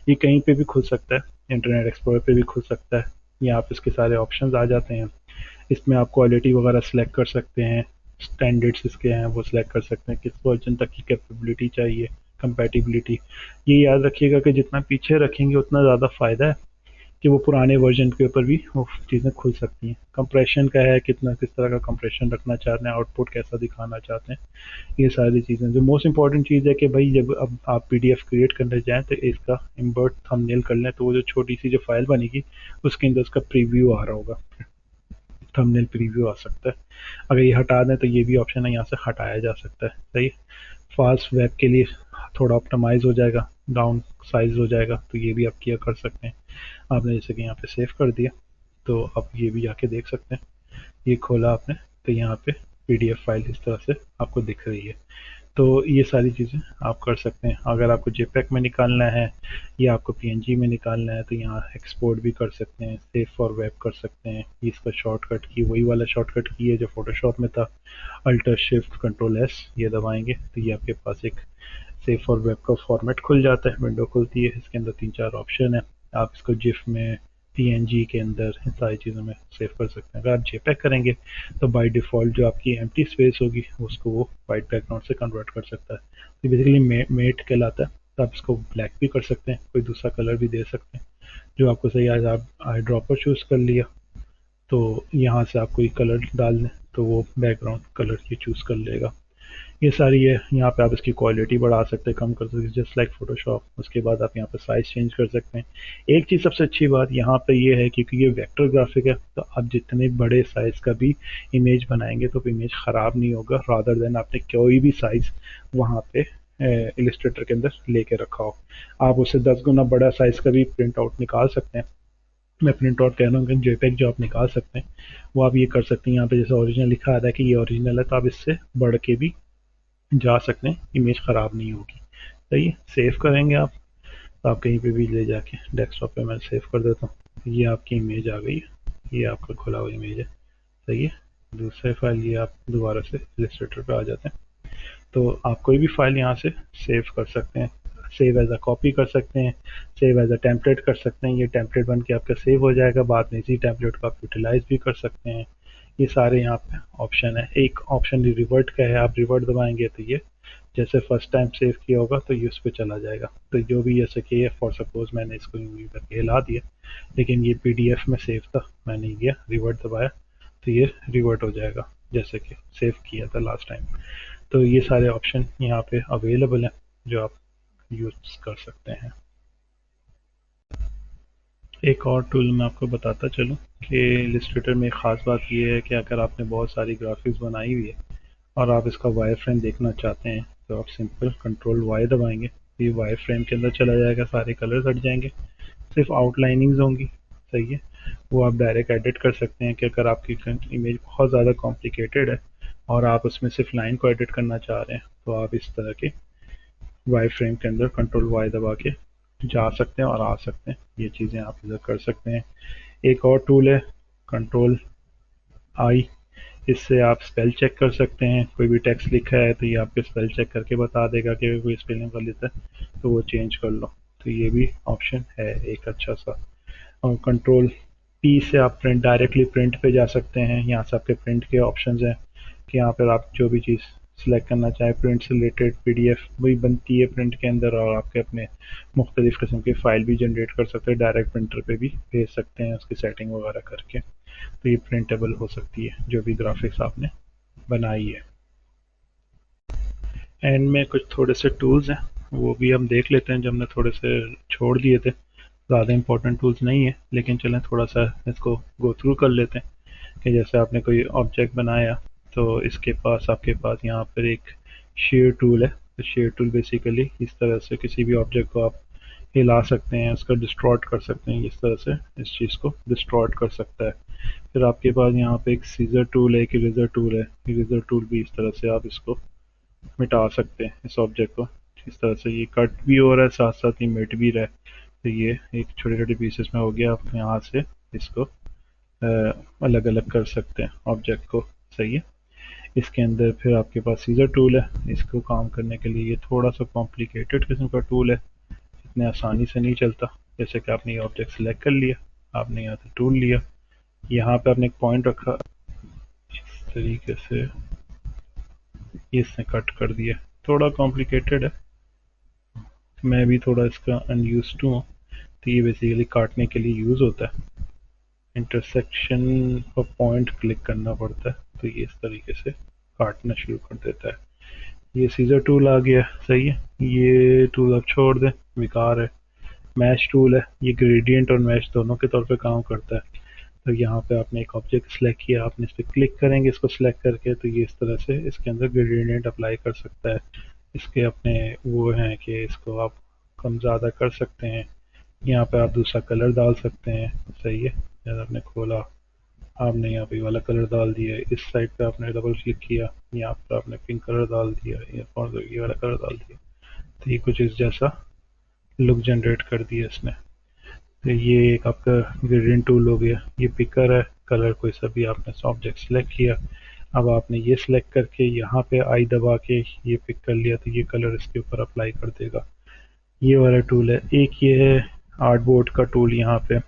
ये कहीं पे भी खुल सकता है, इंटरनेट एक्सप्लोरर पे भी खुल सकता है। यहाँ आप इसके सारे ऑप्शंस आ जाते हैं। इसमें आप क्वालिटी वगैरह सेलेक्ट कर सकते हैं, स्टैंडर्ड्स इसके हैं वो सिलेक्ट कर सकते हैं, किस वर्जन तक की कैपेबिलिटी चाहिए, कंपैटिबिलिटी। ये याद रखिएगा कि जितना पीछे रखेंगे उतना ज़्यादा फ़ायदा है कि वो पुराने वर्जन के ऊपर भी वो चीज़ें खुल सकती हैं। कंप्रेशन का है, कितना किस तरह का कंप्रेशन रखना चाहते हैं, आउटपुट कैसा दिखाना चाहते हैं, ये सारी चीज़ें। जो मोस्ट इंपॉर्टेंट चीज़ है कि भाई जब अब आप पीडीएफ क्रिएट करने जाएँ तो इसका इम्बर्ट थंबनेल कर लें, तो वो जो छोटी सी जो फाइल बनेगी उसके अंदर उसका प्रीव्यू आ रहा होगा, थंबनेल प्रीव्यू आ सकता है। अगर ये हटा दें तो ये भी ऑप्शन है, यहाँ से हटाया जा सकता है। सही, फास्ट वेब के लिए थोड़ा ऑप्टिमाइज हो जाएगा, डाउन साइज हो जाएगा, तो ये भी आप किया कर सकते हैं। आपने जैसे कि यहाँ पे सेव कर दिया, तो आप ये भी आके देख सकते हैं। ये खोला आपने तो यहाँ पे पीडीएफ फाइल इस तरह से आपको दिख रही है। तो ये सारी चीज़ें आप कर सकते हैं। अगर आपको जेपैक में निकालना है या आपको पीएनजी में निकालना है तो यहाँ एक्सपोर्ट भी कर सकते हैं, सेव फॉर वेब कर सकते हैं। इसका शॉर्टकट की वही वाला शॉर्टकट की है जो फोटोशॉप में था, अल्टर शिफ्ट कंट्रोल एस, ये दबाएंगे तो ये आपके पास एक सेव फॉर वेब का फॉर्मेट खुल जाता है, विंडो खुलती है। इसके अंदर 3-4 ऑप्शन है, आप इसको जिफ में, पीएनजी के अंदर, इन सारी चीज़ों में सेव कर सकते हैं। अगर आप जेपैक करेंगे तो बाय डिफ़ॉल्ट जो आपकी एम्प्टी स्पेस होगी उसको वो वाइट बैकग्राउंड से कन्वर्ट कर सकता है। तो बेसिकली मेट कहलाता है। तो आप इसको ब्लैक भी कर सकते हैं, कोई दूसरा कलर भी दे सकते हैं जो आपको सही। आज आप आई ड्रॉपर चूज़ कर लिया तो यहाँ से आप कोई कलर डाल दें तो वो बैकग्राउंड कलर ये चूज़ कर लेगा। ये सारी है। यहाँ पे आप इसकी क्वालिटी बढ़ा सकते हैं, कम कर सकते हैं, जस्ट लाइक फोटोशॉप। उसके बाद आप यहाँ पे साइज चेंज कर सकते हैं। एक चीज़ सबसे अच्छी बात यहाँ पे ये है क्योंकि ये वेक्टर ग्राफिक है, तो आप जितने बड़े साइज़ का भी इमेज बनाएंगे तो इमेज ख़राब नहीं होगा, रादर देन आपने कोई भी साइज़ वहाँ पे इलिस्ट्रेटर के अंदर लेके रखा हो। आप उससे 10 गुना बड़ा साइज़ का भी प्रिंट आउट निकाल सकते हैं। मैं प्रिंट आउट कह रहा हूँ कि जेपैक जो आप निकाल सकते हैं वो आप ये कर सकते हैं। यहाँ पे जैसे ओरिजिनल लिखा आ रहा है कि ये ओरिजिनल है, तो आप इससे बढ़ के भी जा सकते हैं, इमेज ख़राब नहीं होगी। सही है, सेव करेंगे आप तो आप कहीं पे भी ले जाके डेस्कटॉप पे मैं सेव कर देता हूँ। ये आपकी इमेज आ गई है, ये आपका खुला हुआ इमेज है। सही है, दूसरे फाइल ये आप दोबारा से इलस्ट्रेटर पे आ जाते हैं। तो आप कोई भी फाइल यहाँ से सेव कर सकते हैं, सेव एज अ कॉपी कर सकते हैं, सेव एज अ टेम्पलेट कर सकते हैं। ये टेम्पलेट बन के आपका सेव हो जाएगा, बाद में इसी टेम्पलेट को आप यूटिलाइज भी कर सकते हैं। ये सारे यहाँ पे ऑप्शन है। एक ऑप्शन रिवर्ट का है, आप रिवर्ट दबाएंगे तो ये जैसे फर्स्ट टाइम सेव किया होगा तो ये उस पर चला जाएगा। तो जो भी जैसे कि ये फॉर सपोज मैंने इसको यूँ करके हिला दिया, लेकिन ये पीडीएफ में सेव था, मैंने ये रिवर्ट दबाया तो ये रिवर्ट हो जाएगा जैसे कि सेव किया था लास्ट टाइम। तो ये सारे ऑप्शन यहाँ पे अवेलेबल हैं जो आप यूज़ कर सकते हैं। एक और टूल मैं आपको बताता चलूँ कि इलस्ट्रेटर में एक ख़ास बात ये है कि अगर आपने बहुत सारी ग्राफिक्स बनाई हुई है और आप इसका वायर फ्रेम देखना चाहते हैं तो आप सिंपल कंट्रोल वाई दबाएंगे, ये वायर फ्रेम के अंदर चला जाएगा, सारे कलर्स हट जाएंगे, सिर्फ आउटलाइनिंग्स होंगी। सही है, वो आप डायरेक्ट एडिट कर सकते हैं कि अगर आपकी इमेज बहुत ज़्यादा कॉम्प्लिकेटेड है और आप उसमें सिर्फ लाइन को एडिट करना चाह रहे हैं तो आप इस तरह के वाई फ्रेम के अंदर कंट्रोल वाई दबा के जा सकते हैं और आ सकते हैं। ये चीज़ें आप इधर कर सकते हैं। एक और टूल है कंट्रोल आई, इससे आप स्पेल चेक कर सकते हैं। कोई भी टेक्स्ट लिखा है तो ये आपके स्पेल चेक करके बता देगा कि कोई स्पेलिंग गलत है तो वो चेंज कर लो। तो ये भी ऑप्शन है एक अच्छा सा। और कंट्रोल पी से आप प्रिंट डायरेक्टली प्रिंट पे जा सकते हैं। यहाँ से आपके प्रिंट के ऑप्शंस हैं कि यहाँ पर आप जो भी चीज़ सिलेक्ट करना चाहें, प्रिंट से रिलेटेड पीडीएफ भी बनती है प्रिंट के अंदर, और आपके अपने मुख्तलिफ़ किस्म की फ़ाइल भी जनरेट कर सकते हैं, डायरेक्ट प्रिंटर पे भी भेज सकते हैं उसकी सेटिंग वगैरह करके। तो ये प्रिंटेबल हो सकती है जो भी ग्राफिक्स आपने बनाई है। एंड में कुछ थोड़े से टूल्स हैं वो भी हम देख लेते हैं जो हमने थोड़े से छोड़ दिए थे। ज़्यादा इंपॉर्टेंट टूल्स नहीं है लेकिन चलें थोड़ा सा इसको गो थ्रू कर लेते हैं। कि जैसे आपने कोई ऑब्जेक्ट बनाया तो इसके पास आपके पास यहाँ पर एक शेयर टूल है। तो शेयर टूल बेसिकली इस तरह से किसी भी ऑब्जेक्ट को आप हिला सकते हैं, उसका डिस्ट्रॉर्ट कर सकते हैं, इस तरह से इस चीज़ को डिस्ट्रॉर्ट कर सकता है। फिर आपके पास यहाँ पे एक सीजर टूल है, एक इरेजर टूल है। इरेजर टूल भी इस तरह से आप इसको मिटा सकते हैं इस ऑब्जेक्ट को। इस तरह से ये कट भी हो रहा है, साथ साथ ये मिट भी रहा है। तो ये एक छोटे छोटे पीसेस में हो गया। आप यहाँ से इसको अलग अलग कर सकते हैं ऑब्जेक्ट को। सही है, इसके अंदर फिर आपके पास सीजर टूल है। इसको काम करने के लिए ये थोड़ा सा कॉम्प्लिकेटेड किस्म का टूल है, इतने आसानी से नहीं चलता। जैसे कि आपने ये ऑब्जेक्ट सेलेक्ट कर लिया, आपने यहाँ से टूल लिया, यहाँ पे आपने एक पॉइंट रखा, इस तरीके से ये इसने कट कर दिया। थोड़ा कॉम्प्लिकेटेड है, मैं भी थोड़ा इसका अनयूज्ड हूँ। तो ये बेसिकली काटने के लिए यूज़ होता है, इंटरसेक्शन पर पॉइंट क्लिक करना पड़ता है तो ये इस तरीके से काटना शुरू कर देता है। ये सीजर टूल आ गया। सही है, ये टूल आप छोड़ दें, बेकार है। मैश टूल है, ये ग्रेडियंट और मैश दोनों के तौर पे काम करता है। तो यहाँ पे आपने एक ऑब्जेक्ट सेलेक्ट किया, आपने इस पर क्लिक करेंगे इसको सिलेक्ट करके तो ये इस तरह से इसके अंदर ग्रेडियंट अप्लाई कर सकता है। इसके अपने वो हैं कि इसको आप कम ज़्यादा कर सकते हैं। यहाँ पे आप दूसरा कलर डाल सकते हैं। सही है, जैसे आपने खोला, आपने यहाँ पे ये वाला कलर डाल दिया, इस साइड पे आपने डबल क्लिक किया, यहाँ पर आपने पिंक कलर डाल दिया, और ये वाला कलर डाल दिया, तो ये कुछ इस जैसा लुक जनरेट कर दिया इसने। तो ये एक आपका ग्रेडियंट टूल हो गया। ये पिकर है, कलर कोई सा भी आपने ऑब्जेक्ट सेलेक्ट किया, अब आपने ये सिलेक्ट करके यहाँ पे आई दबा के ये पिक कर लिया तो ये कलर इसके ऊपर अप्लाई कर देगा। ये वाला टूल है। एक ये है आर्टबोर्ड का टूल, यहाँ पे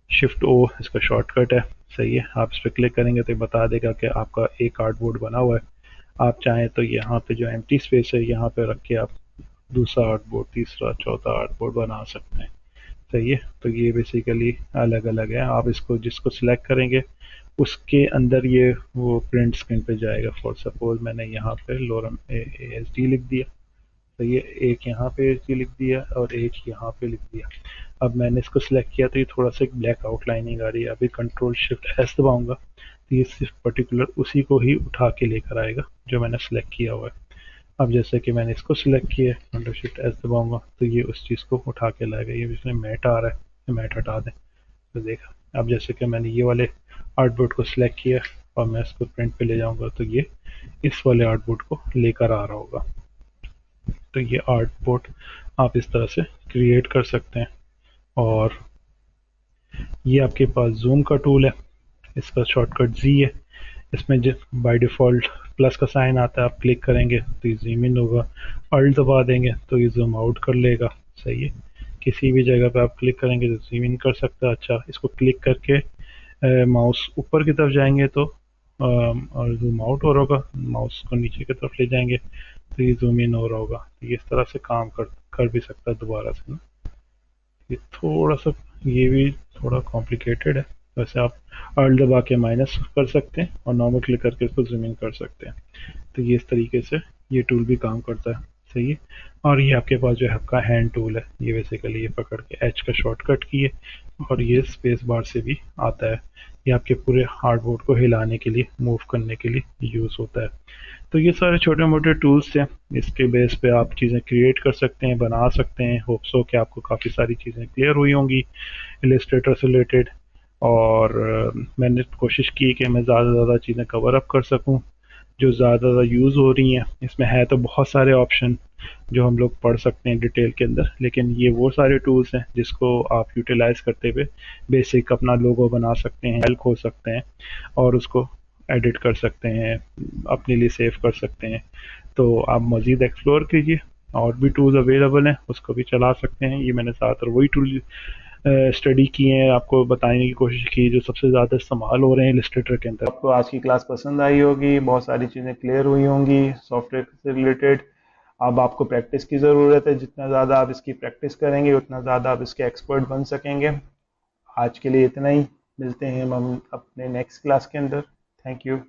शिफ्ट ओ इसका शॉर्टकट है। सही है, आप इस पर क्लिक करेंगे तो बता देगा कि आपका एक आर्टबोर्ड बना हुआ है। आप चाहें तो यहाँ पे जो एम्प्टी स्पेस है यहाँ पे रख के आप दूसरा आर्टबोर्ड, तीसरा, चौथा आर्टबोर्ड बना सकते हैं। सही है, तो ये बेसिकली अलग अलग है। आप इसको जिसको सिलेक्ट करेंगे उसके अंदर ये वो प्रिंट स्क्रीन पे जाएगा। फॉर सपोज मैंने यहाँ पे लोरम एच डी लिख दिया, तो ये एक यहाँ पे एच डी लिख दिया और एक यहाँ पे लिख दिया। अब मैंने इसको सिलेक्ट किया तो ये थोड़ा सा एक ब्लैक आउटलाइनिंग आ रही है। अभी कंट्रोल शिफ्ट एस दबाऊंगा तो ये सिर्फ पर्टिकुलर उसी को ही उठा के लेकर आएगा जो मैंने सेलेक्ट किया हुआ है। अब जैसे कि मैंने इसको सिलेक्ट किया है, कंट्रोल शिफ्ट एस दबाऊंगा तो ये उस चीज़ को उठा के लाएगा। ये इसमें मैट आ रहा है, ये मैट हटा दें तो देखा। अब जैसे कि मैंने ये वाले आर्टबोर्ड को सिलेक्ट किया और मैं इसको प्रिंट पे ले जाऊंगा तो ये इस वाले आर्टबोर्ड को लेकर आ रहा होगा। तो ये आर्टबोर्ड आप इस तरह से क्रिएट कर सकते हैं। और ये आपके पास जूम का टूल है, इसका शॉर्टकट जी है। इसमें बाय डिफ़ॉल्ट प्लस का साइन आता है, आप क्लिक करेंगे तो ये ज़ूम इन होगा, अल्ट दबा देंगे तो ये ज़ूम आउट कर लेगा। सही है, किसी भी जगह पे आप क्लिक करेंगे तो ज़ूम इन कर सकता है। अच्छा, इसको क्लिक करके माउस ऊपर की तरफ जाएंगे तो और ज़ूम आउट हो रहा होगा, माउस को नीचे की तरफ ले जाएंगे तो ये ज़ूम इन हो रहा होगा। तो ये इस तरह से काम कर भी सकता है दोबारा से ना। ये थोड़ा सा, ये भी थोड़ा कॉम्प्लिकेटेड है। वैसे आप अल्ट दबा के माइनस कर सकते हैं और नॉर्मल क्लिक करके इसको ज़ूम इन कर सकते हैं। तो ये इस तरीके से ये टूल भी काम करता है। सही है, और ये आपके पास जो है आपका हैंड टूल है, ये बेसिकली ये पकड़ के एच का शॉर्टकट की है, और ये स्पेस बार से भी आता है। ये आपके पूरे हार्डबोर्ड को हिलाने के लिए, मूव करने के लिए यूज़ होता है। तो ये सारे छोटे मोटे टूल्स हैं, इसके बेस पे आप चीज़ें क्रिएट कर सकते हैं, बना सकते हैं। होप्स हो कि आपको काफ़ी सारी चीज़ें क्लियर हुई होंगी इलस्ट्रेटर से रिलेटेड। और मैंने कोशिश की कि मैं ज़्यादा से ज़्यादा चीज़ें कवर अप कर सकूं जो ज़्यादा यूज़ हो रही हैं। इसमें है तो बहुत सारे ऑप्शन जो हम लोग पढ़ सकते हैं डिटेल के अंदर, लेकिन ये वो सारे टूल्स हैं जिसको आप यूटिलाइज करते हुए बेसिक अपना लोगो बना सकते हैं, हेल्प हो सकते हैं, और उसको एडिट कर सकते हैं, अपने लिए सेव कर सकते हैं। तो आप मज़ीद एक्सप्लोर कीजिए, और भी टूल्स अवेलेबल हैं, उसको भी चला सकते हैं। ये मैंने ज़्यादातर वही टूल स्टडी किए हैं, आपको बताने की कोशिश की जो सबसे ज़्यादा इस्तेमाल हो रहे हैं इलस्ट्रेटर के अंदर। आपको आज की क्लास पसंद आई होगी, बहुत सारी चीज़ें क्लियर हुई होंगी सॉफ्टवेयर से रिलेटेड। अब आपको प्रैक्टिस की ज़रूरत है, जितना ज़्यादा आप इसकी प्रैक्टिस करेंगे उतना ज़्यादा आप इसके एक्सपर्ट बन सकेंगे। आज के लिए इतना ही, मिलते हैं हम अपने नेक्स्ट क्लास के अंदर। Thank you.